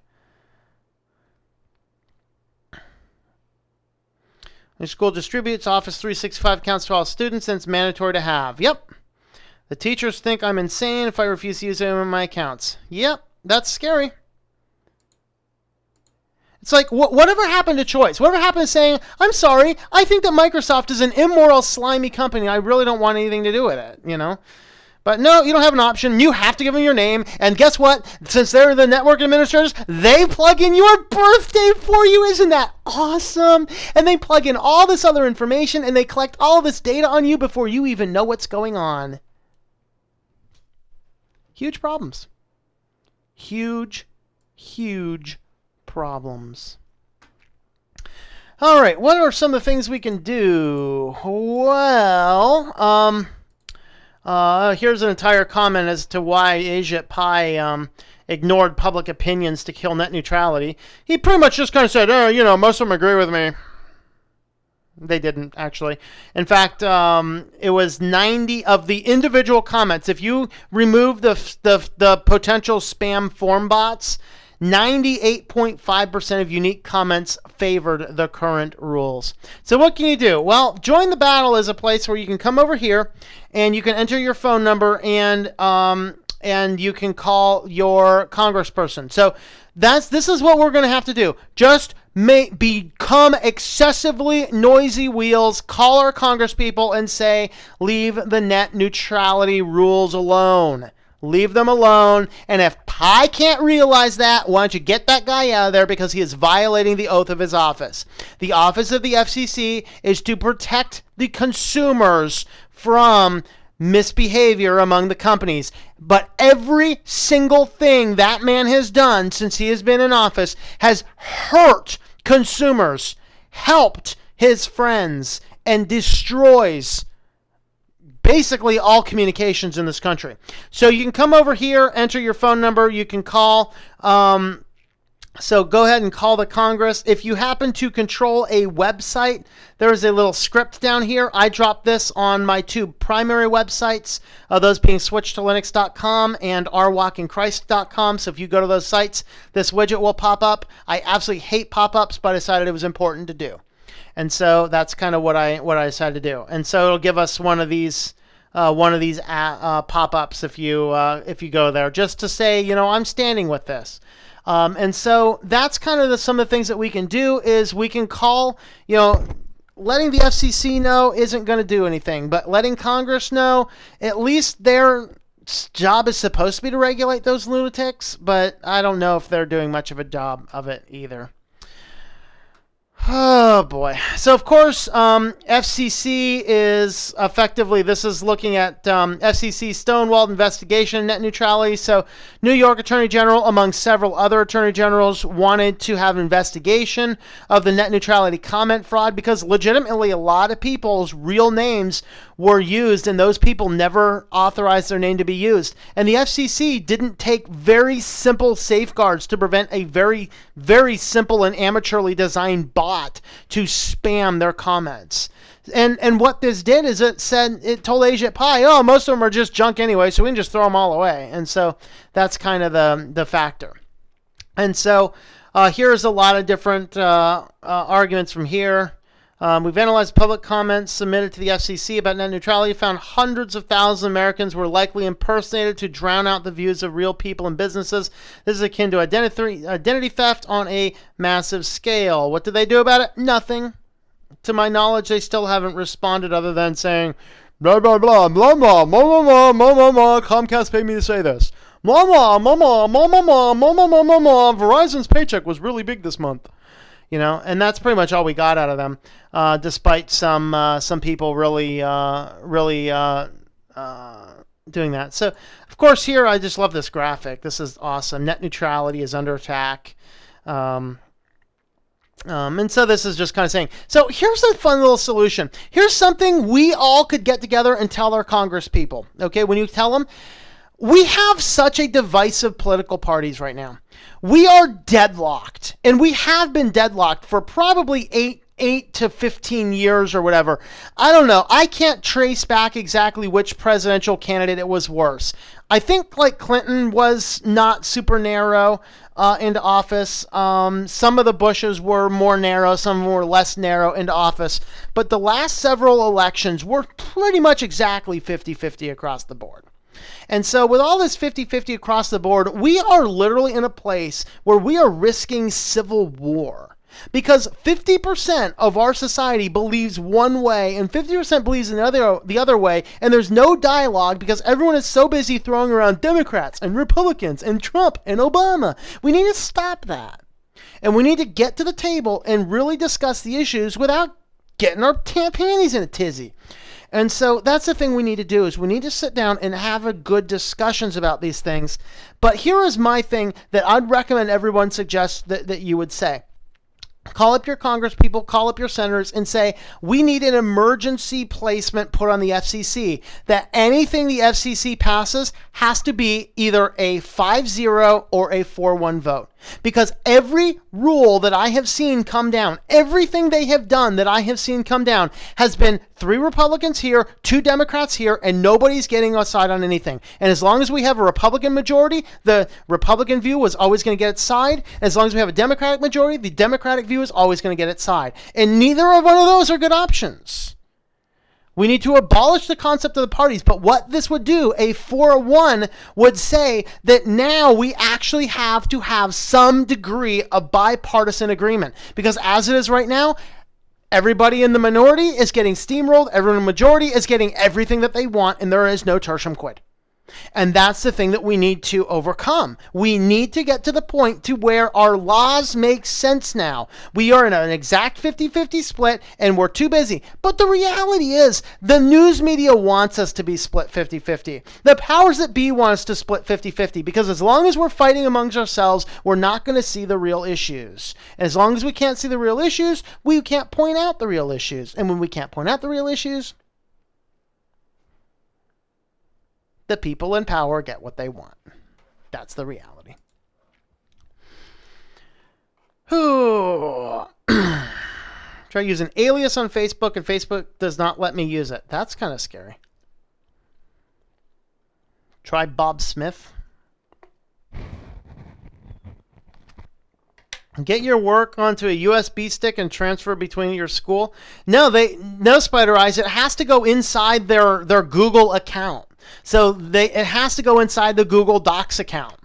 [SPEAKER 1] The school distributes Office 365 accounts to all students, and it's mandatory to have. Yep. The teachers think I'm insane if I refuse to use any of my accounts. Yep, that's scary. It's like, whatever happened to choice? Whatever happened to saying, I'm sorry, I think that Microsoft is an immoral, slimy company. I really don't want anything to do with it, you know? But no, you don't have an option. You have to give them your name. And guess what? Since they're the network administrators, they plug in your birthday for you. Isn't that awesome? And they plug in all this other information, and they collect all this data on you before you even know what's going on. Huge problems. Huge, huge problems. All right, what are some of the things we can do? Well, here's an entire comment as to why Ajit Pai ignored public opinions to kill net neutrality. He pretty much just kind of said, you know, most of them agree with me. They didn't, actually. In fact, it was 90 of the individual comments. If you remove the potential spam form bots, 98.5% of unique comments favored the current rules. So what can you do? Well, Join the Battle is a place where you can come over here and you can enter your phone number and you can call your congressperson. So this is what we're going to have to do. Just become excessively noisy wheels, call our congresspeople and say, leave the net neutrality rules alone. Leave them alone. And if Pi can't realize that, why don't you get that guy out of there, because he is violating the oath of his office. The office of the FCC is to protect the consumers from misbehavior among the companies. But every single thing that man has done since he has been in office has hurt consumers, helped his friends, and destroys basically all communications in this country. So you can come over here, enter your phone number, you can call. So go ahead and call the Congress. If you happen to control a website, there is a little script down here. I dropped this on my 2 primary websites, those being switchtolinux.com and rwalkingchrist.com. So if you go to those sites, this widget will pop up. I absolutely hate pop-ups, but I decided it was important to do. And so that's kind of what I decided to do. And so it'll give us one of these pop-ups if you go there, just to say, you know, I'm standing with this. And so that's kind of some of the things that we can do is we can call, you know, letting the FCC know isn't going to do anything, but letting Congress know, at least their job is supposed to be to regulate those lunatics, but I don't know if they're doing much of a job of it either. Oh boy. So of course, FCC is effectively, this is looking at FCC stonewalled investigation, net neutrality. So New York Attorney General, among several other attorney generals, wanted to have an investigation of the net neutrality comment fraud because legitimately a lot of people's real names were used and those people never authorized their name to be used. And the FCC didn't take very simple safeguards to prevent a very, very simple and amateurly designed bot to spam their comments. And what this did is it told Ajit Pai, oh, most of them are just junk anyway, so we can just throw them all away. And so that's kind of the factor. And so here's a lot of different arguments from here. We've analyzed public comments submitted to the FCC about net neutrality, found hundreds of thousands of Americans were likely impersonated to drown out the views of real people and businesses. This is akin to identity theft on a massive scale. What did they do about it? Nothing. To my knowledge, they still haven't responded other than saying, blah, blah, blah, blah, blah, blah, blah, blah, blah, blah, Comcast paid me to say this. Blah, blah, blah, blah, blah, blah, blah, blah, blah, blah, blah, Verizon's paycheck was really big this month. You know, and that's pretty much all we got out of them, despite some people really doing that. So, of course, here I just love this graphic. This is awesome. Net neutrality is under attack. And so this is just kind of saying, so here's a fun little solution. Here's something we all could get together and tell our Congress people. Okay, when you tell them, we have such a divisive political parties right now. We are deadlocked, and we have been deadlocked for probably 8 to 15 years or whatever. I don't know. I can't trace back exactly which presidential candidate it was worse. I think like Clinton was not super narrow into office. Some of the Bushes were more narrow, some were less narrow into office. But the last several elections were pretty much exactly 50-50 across the board. And so with all this 50-50 across the board, we are literally in a place where we are risking civil war. Because 50% of our society believes one way and 50% believes the other way, and there's no dialogue because everyone is so busy throwing around Democrats and Republicans and Trump and Obama. We need to stop that. And we need to get to the table and really discuss the issues without getting our panties in a tizzy. And so that's the thing we need to do is we need to sit down and have a good discussions about these things. But here is my thing that I'd recommend everyone suggest that you would say. Call up your Congress people, call up your senators and say, we need an emergency placement put on the FCC. That anything the FCC passes has to be either a 5-0 or a 4-1 vote. Because every rule that I have seen come down, everything they have done that I have seen come down has been 3 Republicans here, 2 Democrats here, and nobody's getting a side on anything. And as long as we have a Republican majority, the Republican view was always going to get its side. And as long as we have a Democratic majority, the Democratic view is always going to get its side. And neither of one of those are good options. We need to abolish the concept of the parties, but what this would do, a 4-1 would say that now we actually have to have some degree of bipartisan agreement. Because as it is right now, everybody in the minority is getting steamrolled, everyone in the majority is getting everything that they want, and there is no tertium quid. And that's the thing that we need to overcome. We need to get to the point to where our laws make sense now. We are in an exact 50-50 split and we're too busy. But the reality is the news media wants us to be split 50-50. The powers that be want us to split 50-50 because as long as we're fighting amongst ourselves, we're not going to see the real issues. And as long as we can't see the real issues, we can't point out the real issues. And when we can't point out the real issues, the people in power get what they want. That's the reality. Try to use an alias on Facebook and Facebook does not let me use it. That's kind of scary. Try Bob Smith. Get your work onto a USB stick and transfer between your school. No, Spider Eyes. It has to go inside their Google account. So it has to go inside the Google Docs account.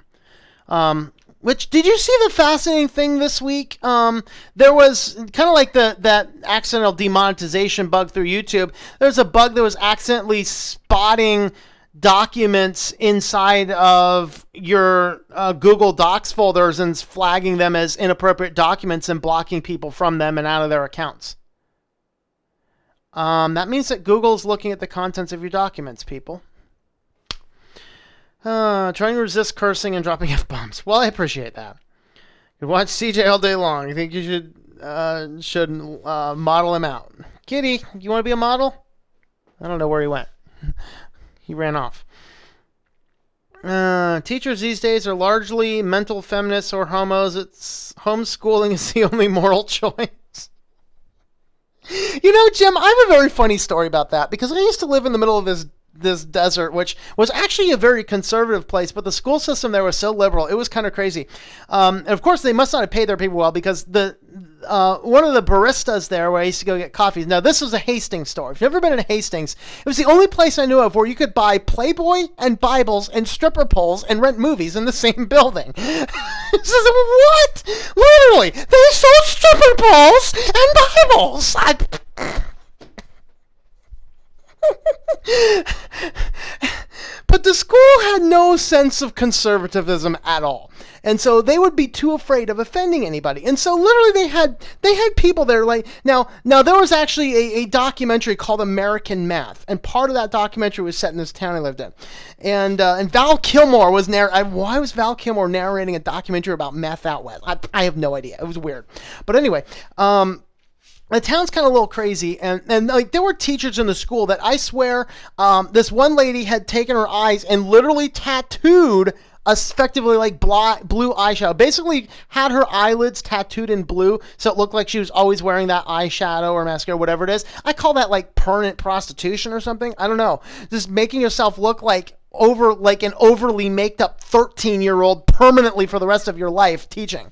[SPEAKER 1] Which, did you see the fascinating thing this week? There was kind of like that accidental demonetization bug through YouTube. There's a bug that was accidentally spotting documents inside of your Google Docs folders and flagging them as inappropriate documents and blocking people from them and out of their accounts. That means that Google's looking at the contents of your documents, people. Trying to resist cursing and dropping F-bombs. Well, I appreciate that. You watch CJ all day long. You think you should model him out. Kitty, you want to be a model? I don't know where he went. He ran off. Teachers these days are largely mental feminists or homos. Homeschooling is the only moral choice. You know, Jim, I have a very funny story about that because I used to live in the middle of this desert, which was actually a very conservative place, but the school system there was so liberal, it was kind of crazy. And of course, they must not have paid their people well because one of the baristas there where I used to go get coffee. Now, this was a Hastings store. If you've never been to Hastings, it was the only place I knew of where you could buy Playboy and Bibles and stripper poles and rent movies in the same building. What? Literally, they sold stripper poles and Bibles. But the school had no sense of conservatism at all. And so they would be too afraid of offending anybody. And so literally they had people there like now there was actually a documentary called American Math, and part of that documentary was set in this town I lived in. And Val Kilmer was why was Val Kilmer narrating a documentary about meth out west? I have no idea. It was weird. But anyway, the town's kind of a little crazy, and like there were teachers in the school that I swear this one lady had taken her eyes and literally tattooed effectively like blue eyeshadow. Basically had her eyelids tattooed in blue so it looked like she was always wearing that eyeshadow or mascara, whatever it is. I call that like permanent prostitution or something. I don't know. Just making yourself look like an overly maked up 13-year-old permanently for the rest of your life teaching.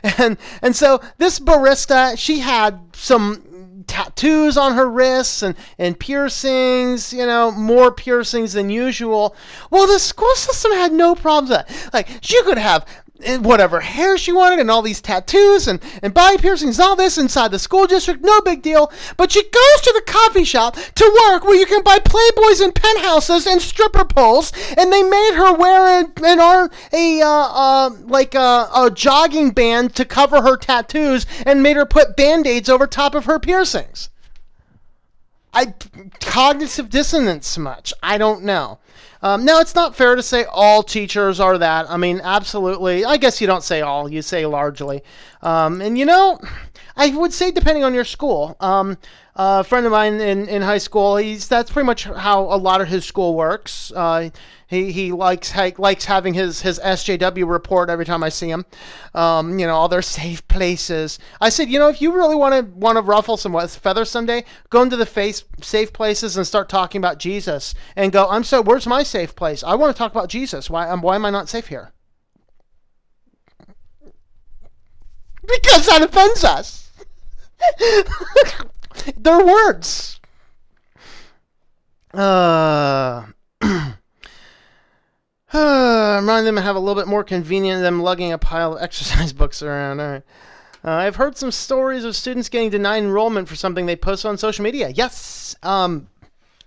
[SPEAKER 1] And so this barista, she had some tattoos on her wrists and piercings, more piercings than usual. Well, the school system had no problems with that. Like, she could have whatever hair she wanted and all these tattoos and body piercings, all this inside the school district, no big deal. But she goes to the coffee shop to work where you can buy Playboys and penthouses and stripper poles, and they made her wear a jogging band to cover her tattoos and made her put Band-Aids over top of her piercings. Cognitive dissonance much? I don't know. Now, it's not fair to say all teachers are that. I mean, absolutely. I guess you don't say all, you say largely. And I would say depending on your school. A friend of mine in high school, that's pretty much how a lot of his school works. He likes having his SJW report every time I see him. All their safe places. I said, if you really want to ruffle some feathers someday, go into the safe places and start talking about Jesus and go, where's my safe place? I want to talk about Jesus. Why am I not safe here? Because that offends us. They're words. Remind them to have a little bit more convenient than lugging a pile of exercise books around. All right. I've heard some stories of students getting denied enrollment for something they posted on social media. Yes.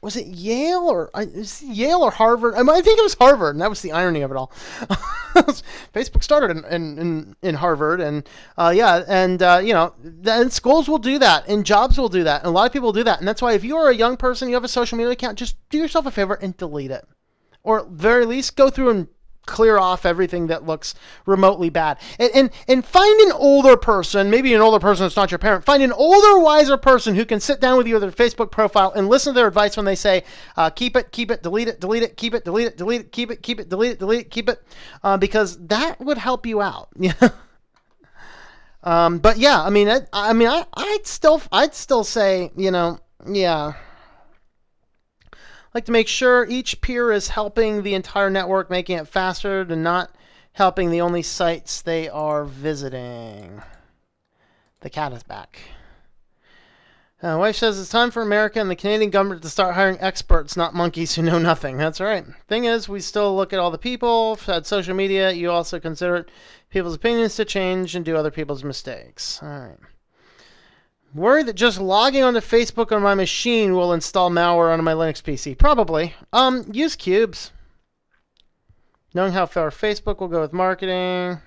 [SPEAKER 1] Was it Yale or Harvard? I think it was Harvard, and that was the irony of it all. Facebook started in Harvard, and and schools will do that, and jobs will do that, and a lot of people do that, and that's why if you are a young person, you have a social media account, just do yourself a favor and delete it, or at the very least go through and clear off everything that looks remotely bad. And find an older person, maybe an older person that's not your parent, find an older, wiser person who can sit down with you with their Facebook profile and listen to their advice when they say, keep it, delete it, keep it, delete it, keep it, delete it, keep it, because that would help you out. But yeah, I'd still say, like to make sure each peer is helping the entire network, making it faster and not helping the only sites they are visiting. The cat is back. Wife says it's time for America and the Canadian government to start hiring experts, not monkeys who know nothing. That's right. Thing is, we still look at all the people. At social media, you also consider people's opinions to change and do other people's mistakes. All right. Worried that just logging onto Facebook on my machine will install malware onto my Linux PC. Probably. Use cubes. Knowing how far Facebook will go with marketing.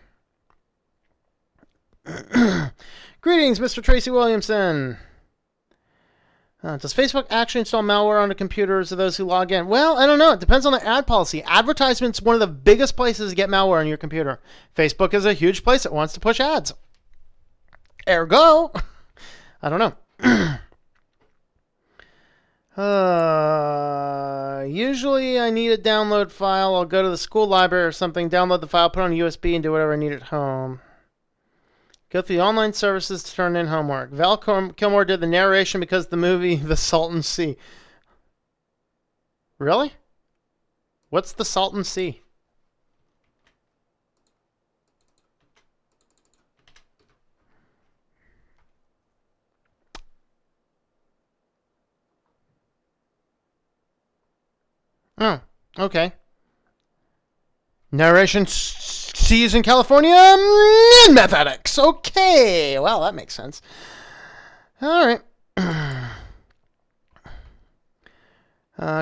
[SPEAKER 1] Greetings, Mr. Tracy Williamson. Does Facebook actually install malware onto computers of those who log in? Well, I don't know. It depends on the ad policy. Advertisement's one of the biggest places to get malware on your computer. Facebook is a huge place that wants to push ads. Ergo... I don't know. Usually I need a download file. I'll go to the school library or something, download the file, put it on a USB, and do whatever I need at home. Go through the online services to turn in homework. Val Kilmer did the narration because of the movie The Salton Sea. Really? What's the Salton Sea? Oh, okay. Narration seas in California and mathematics. Okay, well, that makes sense. All right.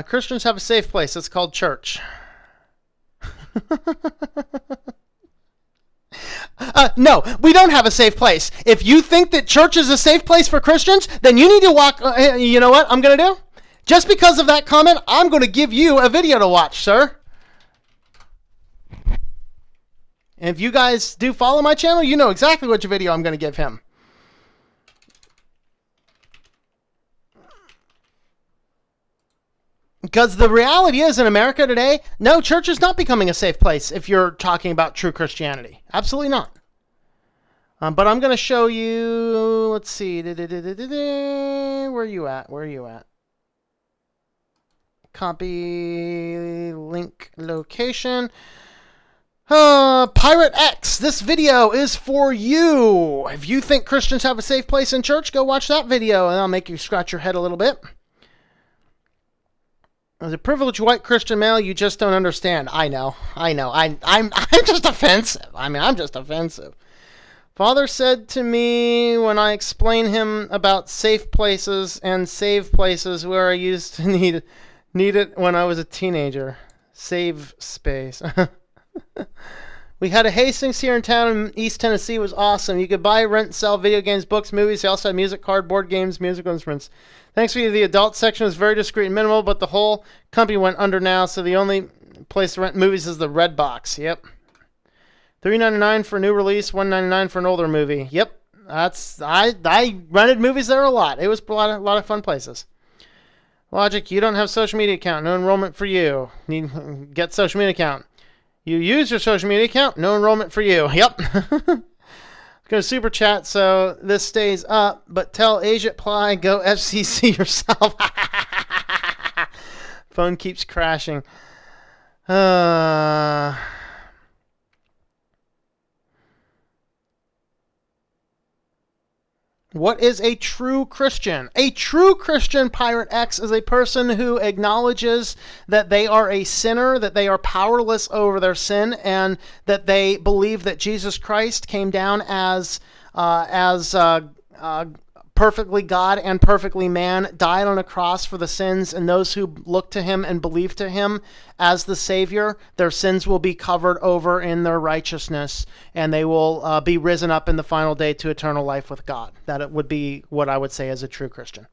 [SPEAKER 1] Christians have a safe place. It's called church. No, we don't have a safe place. If you think that church is a safe place for Christians, then you need to walk. You know what I'm going to do? Just because of that comment, I'm going to give you a video to watch, sir. And if you guys do follow my channel, you know exactly which video I'm going to give him. Because the reality is, in America today, no, church is not becoming a safe place if you're talking about true Christianity. Absolutely not. But I'm going to show you, let's see, where are you at? Where are you at? Copy, link, location. Pirate X, this video is for you. If you think Christians have a safe place in church, go watch that video, and I'll make you scratch your head a little bit. As a privileged white Christian male, you just don't understand. I know. I'm just offensive. I'm just offensive. Father said to me when I explained him about safe places and save places where I used to need it when I was a teenager. Save space. We had a Hastings here in town in East Tennessee. It was awesome. You could buy, rent, sell video games, books, movies. They also had music, board games, musical instruments. Thanks for you. The adult section was very discreet and minimal, but the whole company went under now, so the only place to rent movies is the Red Box. Yep. $3.99 for a new release, $1.99 for an older movie. Yep. I rented movies there a lot. It was a lot of fun places. Logic, you don't have social media account. No enrollment for you. Get social media account. You use your social media account. No enrollment for you. Yep. Go to super chat so this stays up, but tell Asia Ply go FCC yourself. Phone keeps crashing. What is a true Christian? A true Christian, Pirate X, is a person who acknowledges that they are a sinner, that they are powerless over their sin, and that they believe that Jesus Christ came down as perfectly God and perfectly man, died on a cross for the sins, and those who look to him and believe to him as the Savior, their sins will be covered over in their righteousness, and they will be risen up in the final day to eternal life with God. That it would be what I would say as a true Christian.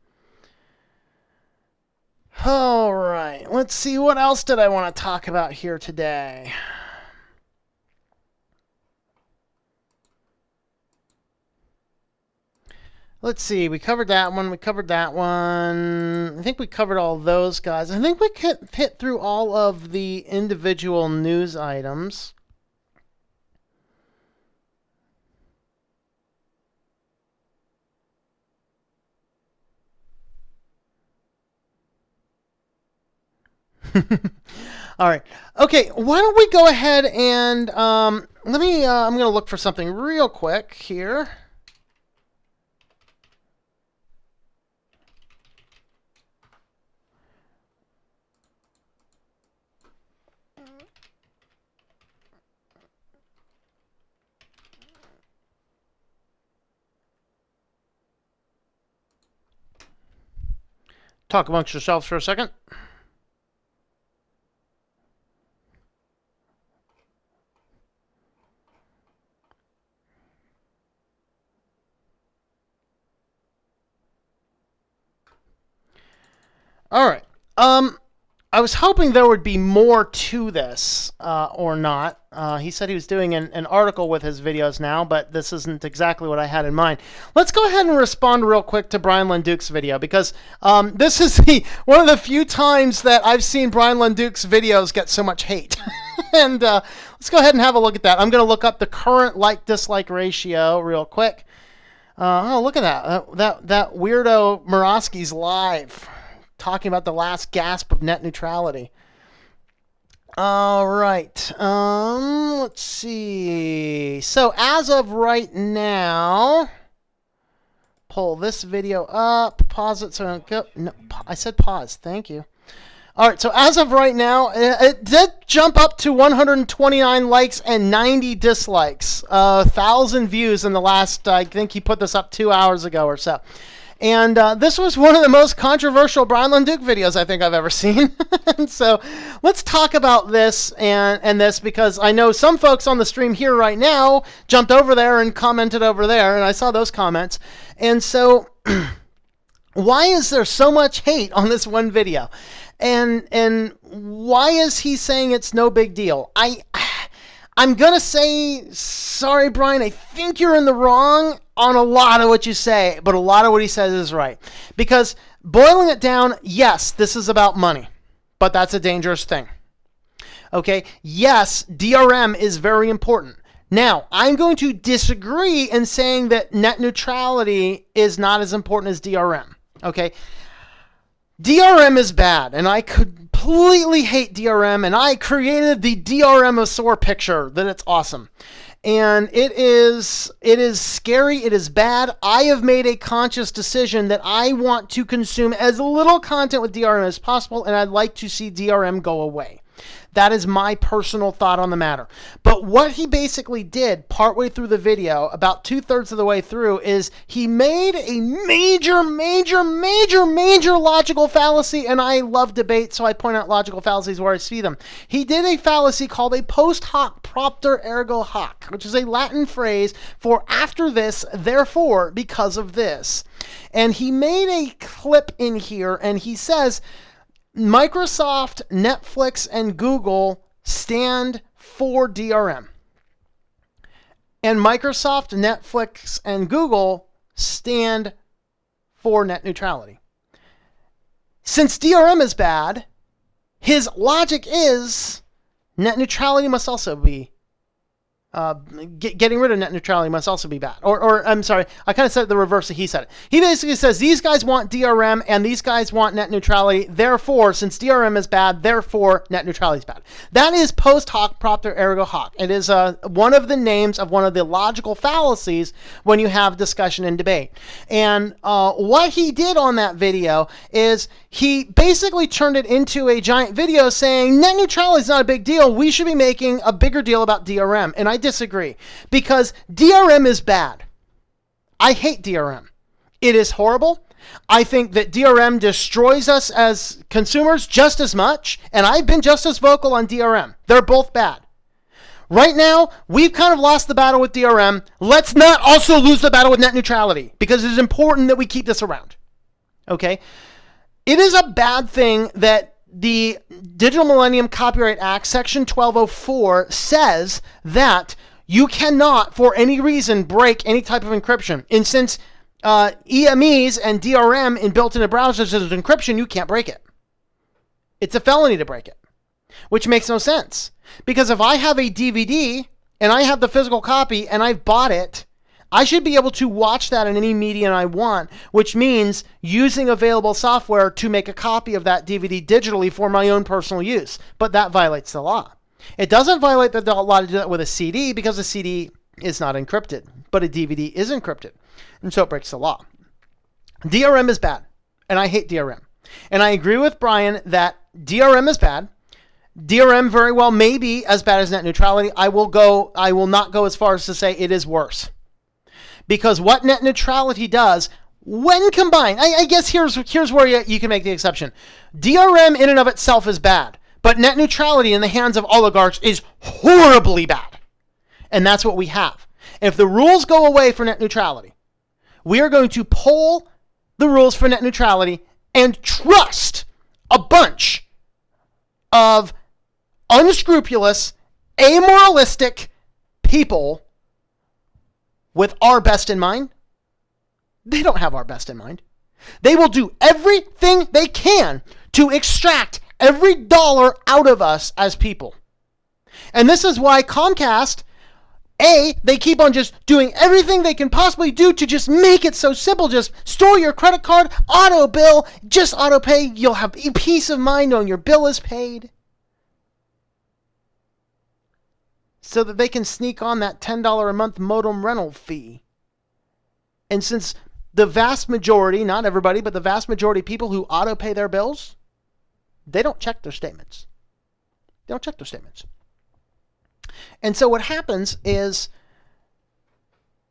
[SPEAKER 1] All right, let's see, what else did I want to talk about here today? Let's see, we covered that one, I think we covered all those guys. I think we hit through all of the individual news items. All right. Okay, why don't we go ahead and I'm going to look for something real quick here. Talk amongst yourselves for a second. All right. I was hoping there would be more to this, or not. He said he was doing an article with his videos now, but this isn't exactly what I had in mind. Let's go ahead and respond real quick to Brian Lenduke's video, because this is one of the few times that I've seen Brian Lenduke's videos get so much hate. And let's go ahead and have a look at that. I'm going to look up the current like-dislike ratio real quick. Oh, look at that. That weirdo Murawski's live, talking about the last gasp of net neutrality. All right. Let's see. So as of right now, pull this video up, pause it so I don't go. No, I said pause. Thank you. All right. So as of right now, it did jump up to 129 likes and 90 dislikes. 1,000 views in the last, I think he put this up 2 hours ago or so. And this was one of the most controversial Brian Lunduke videos I think I've ever seen. And so let's talk about this and this, because I know some folks on the stream here right now jumped over there and commented over there, and I saw those comments. And so why is there so much hate on this one video? And why is he saying it's no big deal? I'm going to say, sorry, Brian, I think you're in the wrong on a lot of what you say, but a lot of what he says is right. Because boiling it down, yes, this is about money, but that's a dangerous thing. Okay, yes, DRM is very important. Now, I'm going to disagree in saying that net neutrality is not as important as DRM. Okay, DRM is bad, and I completely hate DRM, and I created the DRMosaur picture that it's awesome. And it is scary, it is bad. I have made a conscious decision that I want to consume as little content with DRM as possible, and I'd like to see DRM go away. That is my personal thought on the matter. But what he basically did partway through the video, about 2/3 of the way through, is he made a major logical fallacy, and I love debate, so I point out logical fallacies where I see them. He did a fallacy called a post hoc propter ergo hoc, which is a Latin phrase for after this, therefore, because of this. And he made a clip in here, and he says, Microsoft, Netflix, and Google stand for DRM. And Microsoft, Netflix, and Google stand for net neutrality. Since DRM is bad, his logic is net neutrality must also be getting rid of net neutrality must also be bad. Or I'm sorry, I kind of said the reverse that he said it. He basically says these guys want DRM and these guys want net neutrality. Therefore, since DRM is bad, therefore net neutrality is bad. That is post hoc propter ergo hoc. It is one of the names of one of the logical fallacies when you have discussion and debate. And what he did on that video is he basically turned it into a giant video saying net neutrality is not a big deal. We should be making a bigger deal about DRM. And I disagree, because DRM is bad. I hate DRM. It is horrible. I think that DRM destroys us as consumers just as much, and I've been just as vocal on DRM. They're both bad. Right now, we've kind of lost the battle with DRM. Let's not also lose the battle with net neutrality, because it is important that we keep this around. Okay? It is a bad thing that the Digital Millennium Copyright Act, Section 1204, says that you cannot, for any reason, break any type of encryption. And since EMEs and DRM built into browsers as encryption, you can't break it. It's a felony to break it, which makes no sense. Because if I have a DVD and I have the physical copy and I've bought it, I should be able to watch that in any medium I want, which means using available software to make a copy of that DVD digitally for my own personal use. But that violates the law. It doesn't violate the law to do that with a CD, because a CD is not encrypted, but a DVD is encrypted. And so it breaks the law. DRM is bad, and I hate DRM. And I agree with Brian that DRM is bad. DRM very well may be as bad as net neutrality. I will not go as far as to say it is worse. Because what net neutrality does, when combined, I guess here's where you can make the exception. DRM in and of itself is bad, but net neutrality in the hands of oligarchs is horribly bad. And that's what we have. If the rules go away for net neutrality, we are going to pull the rules for net neutrality and trust a bunch of unscrupulous, amoralistic people with our best in mind. They don't have our best in mind. They will do everything they can to extract every dollar out of us as people. And this is why Comcast, they keep on just doing everything they can possibly do to just make it so simple. Just store your credit card, auto bill, just auto pay. You'll have peace of mind knowing your bill is paid. So that they can sneak on that $10 a month modem rental fee. And since the vast majority, not everybody, but the vast majority of people who auto pay their bills, they don't check their statements. They don't check their statements. And so what happens is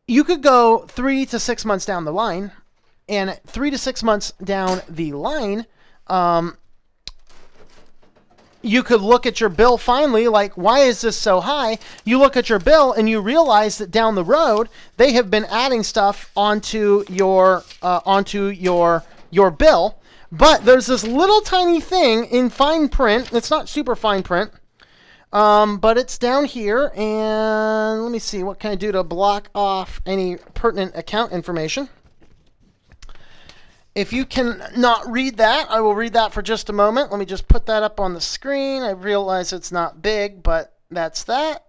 [SPEAKER 1] you could go 3 to 6 months down the line And 3 to 6 months down the line, you could look at your bill finally, like, why is this so high? You look at your bill and you realize that down the road, they have been adding stuff onto your bill. But there's this little tiny thing in fine print. It's not super fine print, but it's down here. And let me see, what can I do to block off any pertinent account information? If you can not read that, I will read that for just a moment. Let me just put that up on the screen. I realize it's not big, but that's that.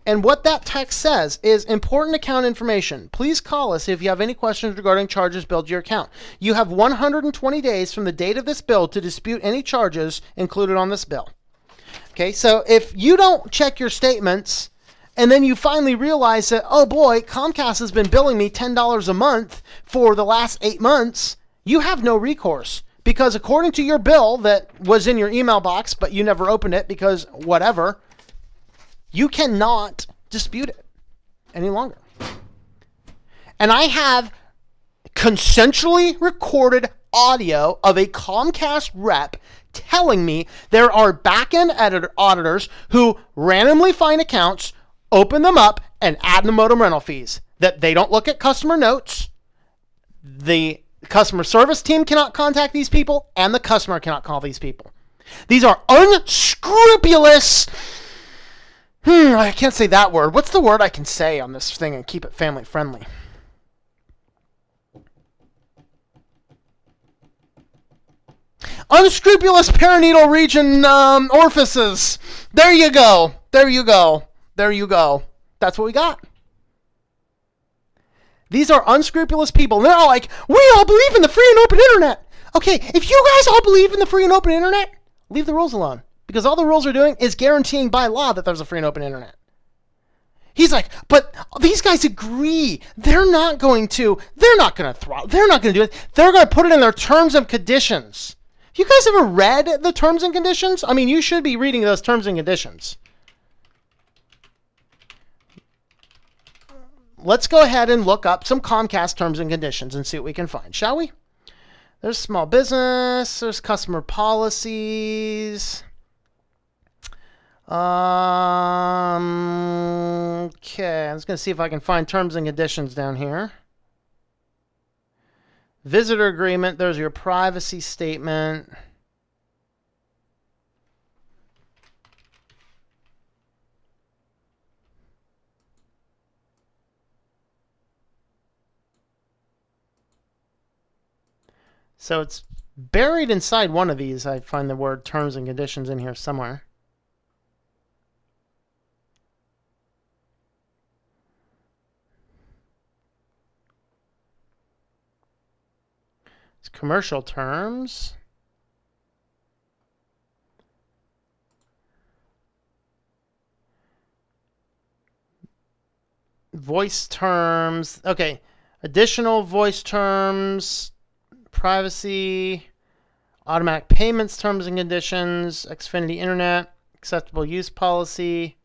[SPEAKER 1] And what that text says is important account information. Please call us if you have any questions regarding charges billed to your account. You have 120 days from the date of this bill to dispute any charges included on this bill. Okay, so if you don't check your statements and then you finally realize that, oh boy, Comcast has been billing me $10 a month for the last 8 months, you have no recourse. Because according to your bill that was in your email box, but you never opened it because whatever, you cannot dispute it any longer. And I have consensually recorded audio of a Comcast rep telling me there are back-end auditors who randomly find accounts, open them up, and add the modem rental fees. That they don't look at customer notes. The customer service team cannot contact these people, and the customer cannot call these people. These are unscrupulous. I can't say that word. What's the word I can say on this thing and keep it family friendly? Unscrupulous perineal region orifices. There you go. There you go. There you go. That's what we got. These are unscrupulous people. And they're all like, we all believe in the free and open internet. Okay, if you guys all believe in the free and open internet, leave the rules alone. Because all the rules are doing is guaranteeing by law that there's a free and open internet. He's like, but these guys agree. They're not going to do it. They're going to put it in their terms and conditions. You guys ever read the terms and conditions? I mean, you should be reading those terms and conditions. Let's go ahead and look up some Comcast terms and conditions and see what we can find, shall we? There's small business. There's customer policies. Okay, I'm just going to see if I can find terms and conditions down here. Visitor agreement. There's your privacy statement. So it's buried inside one of these. I find the word terms and conditions in here somewhere. It's commercial terms. Voice terms. Okay. Additional voice terms. Privacy, automatic payments, terms and conditions, Xfinity Internet, acceptable use policy.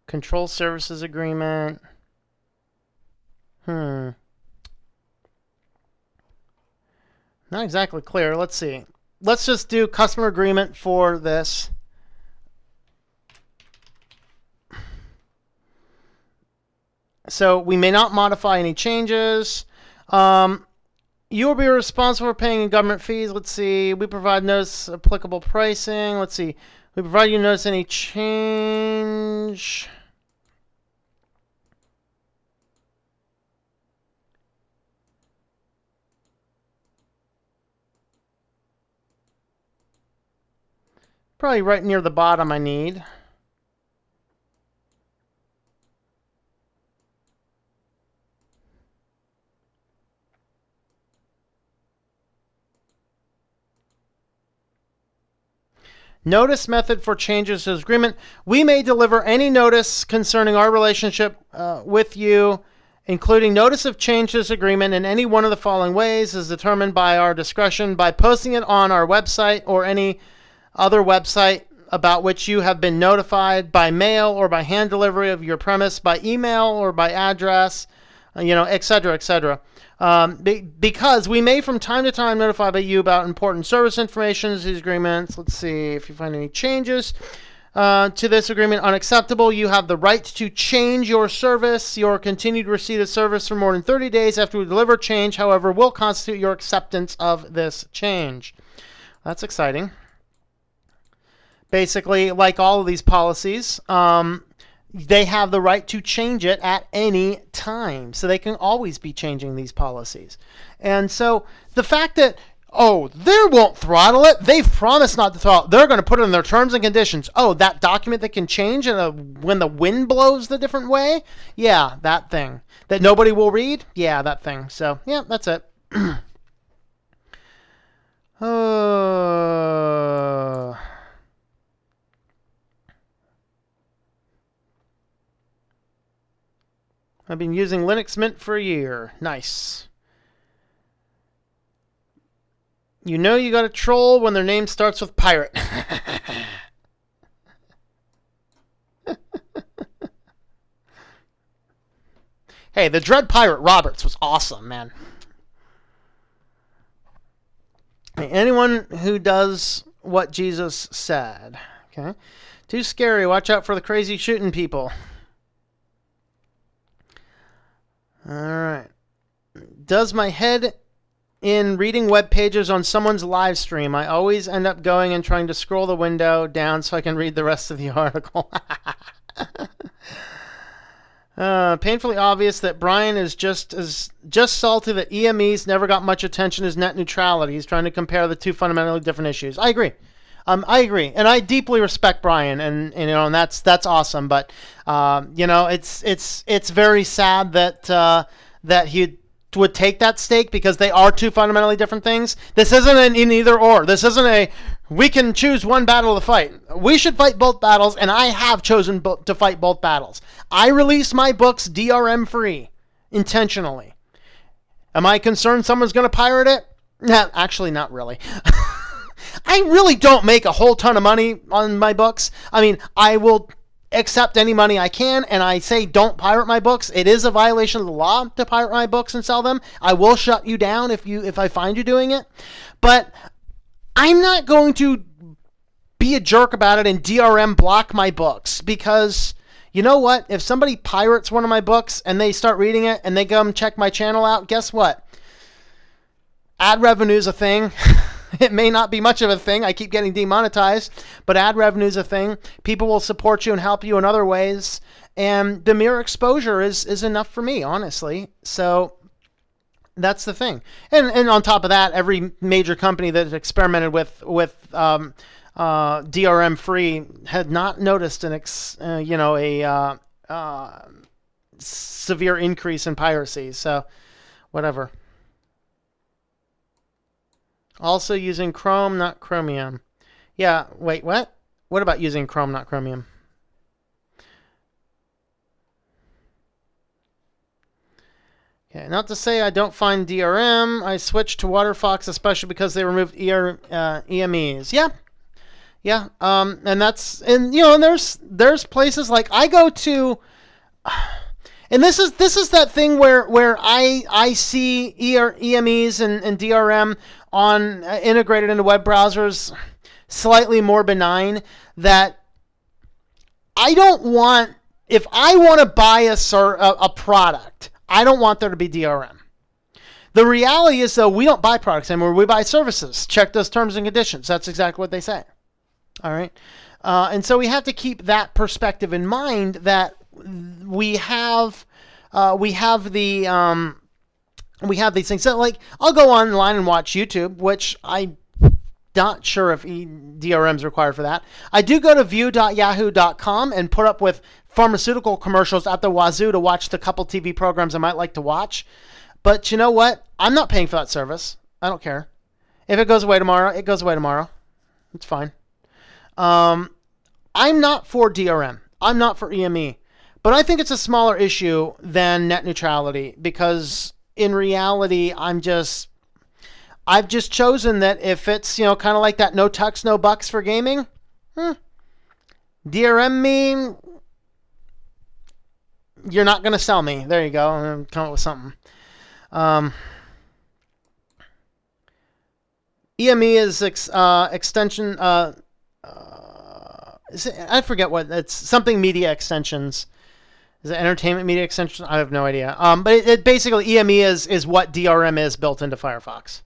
[SPEAKER 1] Control services agreement. Not exactly clear. Let's see. Let's just do customer agreement for this. So we may not modify any changes. You will be responsible for paying government fees. Let's see. We provide notice applicable pricing. Let's see. We provide you notice any change. Probably right near the bottom I need. Notice method for changes to this agreement. We may deliver any notice concerning our relationship with you, including notice of change to this agreement in any one of the following ways as determined by our discretion by posting it on our website or any other website about which you have been notified by mail or by hand delivery of your premise, by email or by address, et cetera, et cetera. Because we may from time to time notify by you about important service information, these agreements. Let's see if you find any changes to this agreement unacceptable. You have the right to change your service. Your continued receipt of service for more than 30 days after we deliver change, however, will constitute your acceptance of this change. That's exciting. Basically, like all of these policies, they have the right to change it at any time. So they can always be changing these policies. And so the fact that, they won't throttle it. They've promised not to throttle it. They're going to put it in their terms and conditions. That document that can change when the wind blows the different way? Yeah, that thing. That nobody will read? Yeah, that thing. So, yeah, that's it. I've been using Linux Mint for a year. Nice. You know you got a troll when their name starts with pirate. Hey, the Dread Pirate Roberts was awesome, man. Hey, anyone who does what Jesus said. Okay. Too scary. Watch out for the crazy shooting people. All right. Does my head in reading web pages on someone's live stream? I always end up going and trying to scroll the window down so I can read the rest of the article. Painfully obvious that Brian is just salty that EMEs never got much attention as net neutrality. He's trying to compare the two fundamentally different issues. I agree. I agree, and I deeply respect Brian, and that's awesome. But it's very sad that he would take that stake because they are two fundamentally different things. This isn't an either or. This isn't a we can choose one battle to fight. We should fight both battles, and I have chosen to fight both battles. I release my books DRM free intentionally. Am I concerned someone's going to pirate it? Nah, actually, not really. I really don't make a whole ton of money on my books. I mean, I will accept any money I can, and I say don't pirate my books. It is a violation of the law to pirate my books and sell them. I will shut you down if I find you doing it. But I'm not going to be a jerk about it and DRM block my books, because you know what? If somebody pirates one of my books and they start reading it and they come check my channel out, guess what? Ad revenue is a thing. It may not be much of a thing. I keep getting demonetized, but ad revenue is a thing. People will support you and help you in other ways, and the mere exposure is enough for me, honestly. So that's the thing. And on top of that, every major company that experimented with DRM free had not noticed a severe increase in piracy. So whatever. Also using Chrome, not Chromium. Yeah, wait, what? What about using Chrome, not Chromium? Okay, not to say I don't find DRM. I switched to WaterFox, especially because they removed EMEs. Yeah. And there's places like I go to. And this is that thing where I see EMEs and DRM on integrated into web browsers slightly more benign, that I don't want, if I want to buy a product, I don't want there to be DRM. The reality is, though, we don't buy products anymore. We buy services. Check those terms and conditions. That's exactly what they say. All right. And so we have to keep that perspective in mind, that we have these things. So, like, I'll go online and watch YouTube, which I'm not sure if DRM is required for that. I do go to view.yahoo.com and put up with pharmaceutical commercials at the wazoo to watch the couple TV programs I might like to watch. But you know what? I'm not paying for that service. I don't care. If it goes away tomorrow, it goes away tomorrow. It's fine. I'm not for DRM. I'm not for EME. But I think it's a smaller issue than net neutrality, because in reality, I've just chosen that if it's, kind of like that no tucks, no bucks for gaming, DRM me, you're not going to sell me. There you go. I'm going to come up with something. EME is extension. I forget what it's. Something media extensions. Is it entertainment media extensions? I have no idea. But it basically EME is what DRM is built into Firefox.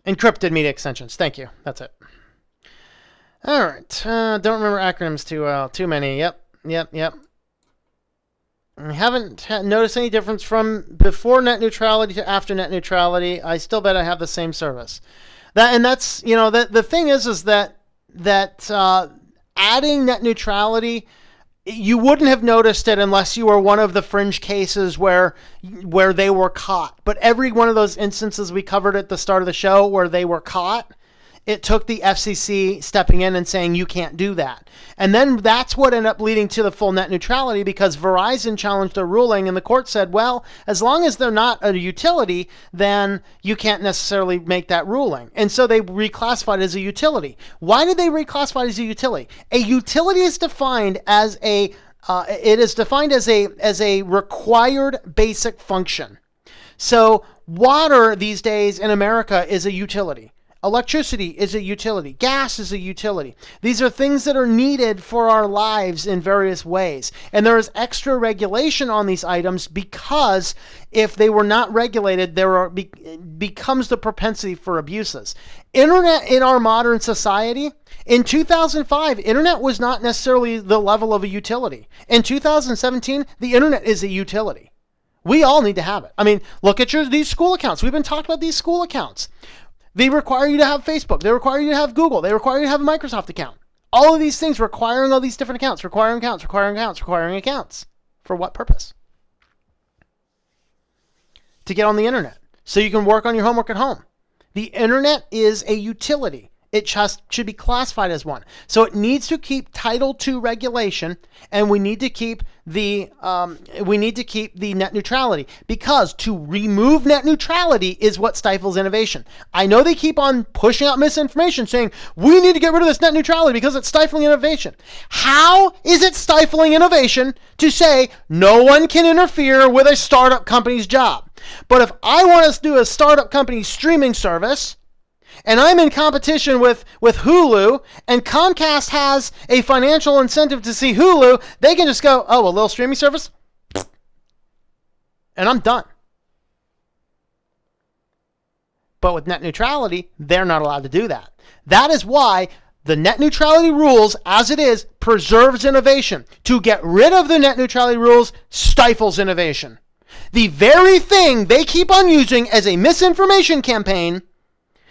[SPEAKER 1] Encrypted media extensions. Thank you. That's it. All right. Don't remember acronyms too well. Too many. Yep. I haven't noticed any difference from before net neutrality to after net neutrality. I still bet I have the same service. That's the thing is that adding net neutrality, you wouldn't have noticed it unless you were one of the fringe cases where they were caught. But every one of those instances we covered at the start of the show where they were caught, it took the FCC stepping in and saying you can't do that. And then that's what ended up leading to the full net neutrality, because Verizon challenged a ruling and the court said, well, as long as they're not a utility, then you can't necessarily make that ruling. And so they reclassified it as a utility. Why did they reclassify it as a utility? A utility is defined as a required basic function. So water these days in America is a utility. Electricity is a utility. Gas is a utility. These are things that are needed for our lives in various ways. And there is extra regulation on these items because if they were not regulated, becomes the propensity for abuses. Internet in our modern society, in 2005, internet was not necessarily the level of a utility. In 2017, the internet is a utility. We all need to have it. I mean, look at these school accounts. We've been talking about these school accounts. They require you to have Facebook. They require you to have Google. They require you to have a Microsoft account. All of these things requiring all these different accounts, requiring accounts. For what purpose? To get on the internet. So you can work on your homework at home. The internet is a utility. It just should be classified as one. So it needs to keep Title II regulation, and we need to keep the net neutrality, because to remove net neutrality is what stifles innovation. I know they keep on pushing out misinformation saying we need to get rid of this net neutrality because it's stifling innovation. How is it stifling innovation to say no one can interfere with a startup company's job? But if I want to do a startup company streaming service, and I'm in competition with Hulu, and Comcast has a financial incentive to see Hulu, they can just go, oh, a little streaming service? And I'm done. But with net neutrality, they're not allowed to do that. That is why the net neutrality rules, as it is, preserves innovation. To get rid of the net neutrality rules stifles innovation. The very thing they keep on using as a misinformation campaign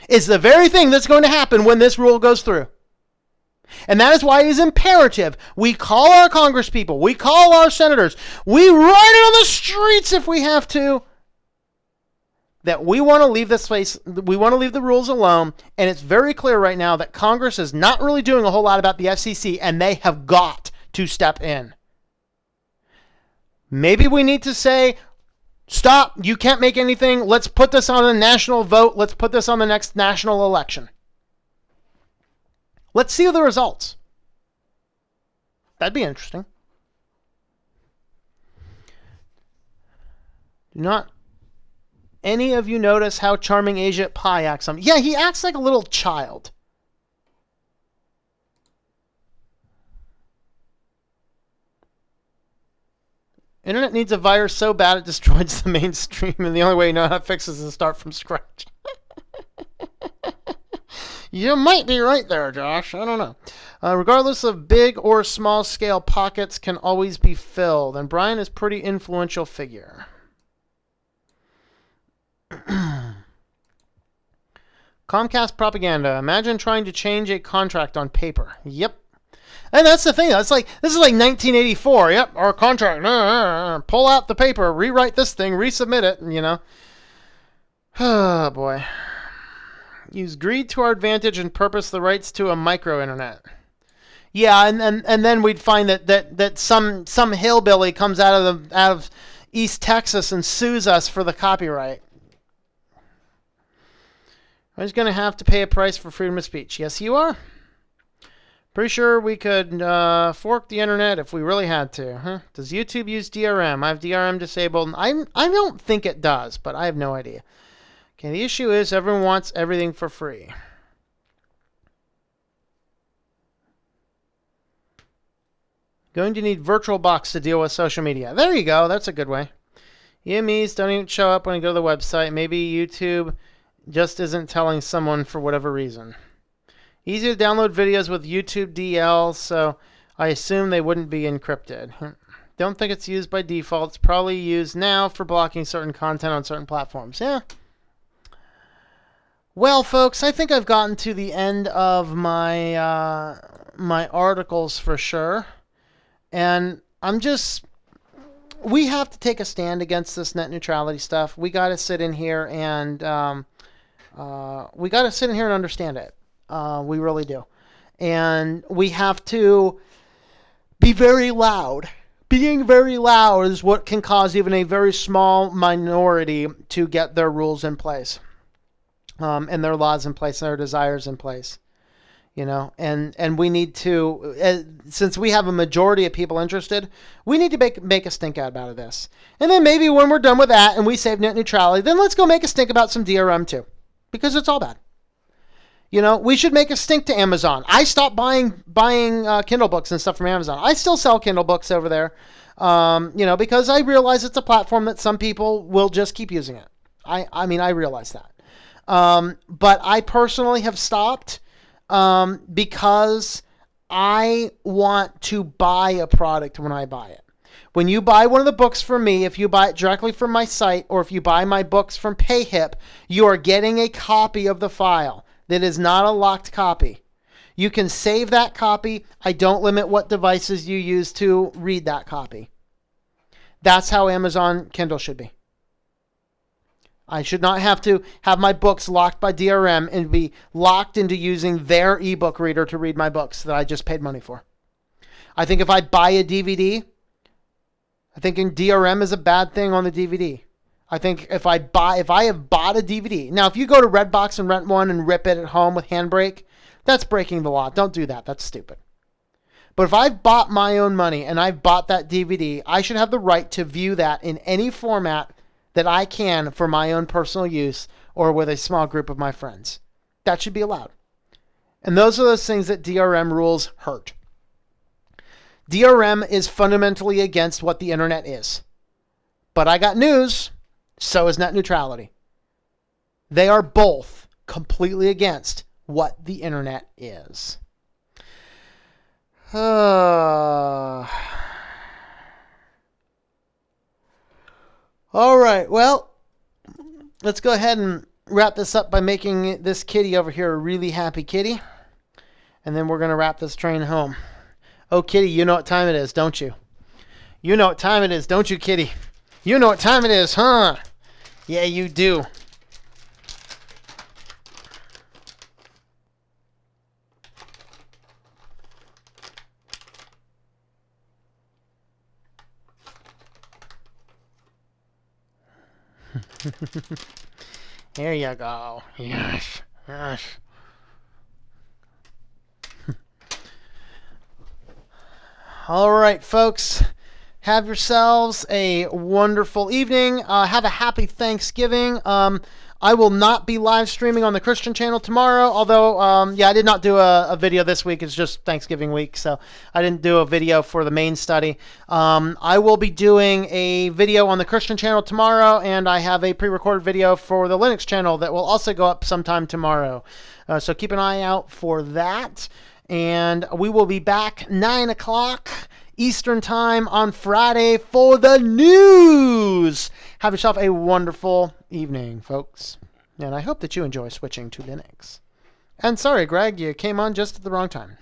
[SPEAKER 1] is the very thing that's going to happen when this rule goes through. And that is why it is imperative we call our congresspeople, we call our senators, we write it on the streets if we have to, that we want to leave this place, we want to leave the rules alone. And it's very clear right now that Congress is not really doing a whole lot about the FCC, and they have got to step in. Maybe we need to say, stop, you can't make anything. Let's put this on a national vote. Let's put this on the next national election. Let's see the results. That'd be interesting. Do not any of you notice how charming Agent Pi acts? Yeah, he acts like a little child. Internet needs a virus so bad it destroys the mainstream, and the only way you know how to fix it is to start from scratch. You might be right there, Josh. I don't know. Regardless of big or small scale, pockets can always be filled, and Brian is a pretty influential figure. Comcast propaganda. Imagine trying to change a contract on paper. Yep. And that's the thing. This is like 1984. Yep, our contract. Pull out the paper, rewrite this thing, resubmit it, you know. Oh, boy. Use greed to our advantage and purpose the rights to a micro-internet. Yeah, and then we'd find that some hillbilly comes out of East Texas and sues us for the copyright. I was going to have to pay a price for freedom of speech. Yes, you are. Pretty sure we could fork the internet if we really had to. Huh? Does YouTube use DRM? I have DRM disabled. I don't think it does, but I have no idea. Okay, the issue is everyone wants everything for free. Going to need VirtualBox to deal with social media. There you go. That's a good way. EMEs don't even show up when you go to the website. Maybe YouTube just isn't telling someone for whatever reason. Easy to download videos with YouTube DL, so I assume they wouldn't be encrypted. Don't think it's used by default. It's probably used now for blocking certain content on certain platforms. Yeah. Well, folks, I think I've gotten to the end of my my articles for sure. And we have to take a stand against this net neutrality stuff. We got to sit in here and understand it. We really do. And we have to be very loud. Being very loud is what can cause even a very small minority to get their rules in place, and their laws in place, and their desires in place. You know, and we need to, since we have a majority of people interested, we need to make a stink out of this. And then maybe when we're done with that and we save net neutrality, then let's go make a stink about some DRM too, because it's all bad. You know, we should make a stink to Amazon. I stopped buying Kindle books and stuff from Amazon. I still sell Kindle books over there, you know, because I realize it's a platform that some people will just keep using it. I mean, I realize that. But I personally have stopped because I want to buy a product when I buy it. When you buy one of the books from me, if you buy it directly from my site, or if you buy my books from PayHip, you are getting a copy of the file. That is not a locked copy. You can save that copy. I don't limit what devices you use to read that copy. That's how Amazon Kindle should be. I should not have to have my books locked by DRM and be locked into using their ebook reader to read my books that I just paid money for. I think if I buy a DVD, I think DRM is a bad thing on the DVD. I think if I have bought a DVD. Now, if you go to Redbox and rent one and rip it at home with Handbrake, that's breaking the law. Don't do that. That's stupid. But if I've bought my own money and I've bought that DVD, I should have the right to view that in any format that I can for my own personal use or with a small group of my friends. That should be allowed. And those are those things that DRM rules hurt. DRM is fundamentally against what the internet is. But I got news. So is net neutrality. They are both completely against what the internet is. All right, well, let's go ahead and wrap this up by making this kitty over here a really happy kitty. And then we're going to wrap this train home. Oh, kitty, you know what time it is, don't you? You know what time it is, don't you, kitty? You know what time it is, huh? Yeah, you do. There you go. Yes. Yes. All right, folks. Have yourselves a wonderful evening. Have a happy Thanksgiving. I will not be live streaming on the Christian channel tomorrow, although, I did not do a video this week. It's just Thanksgiving week, so I didn't do a video for the main study. I will be doing a video on the Christian channel tomorrow, and I have a pre-recorded video for the Linux channel that will also go up sometime tomorrow. So keep an eye out for that. And we will be back 9 o'clock Eastern Time on Friday for the news. Have yourself a wonderful evening, folks. And I hope that you enjoy switching to Linux. And sorry, Greg, you came on just at the wrong time.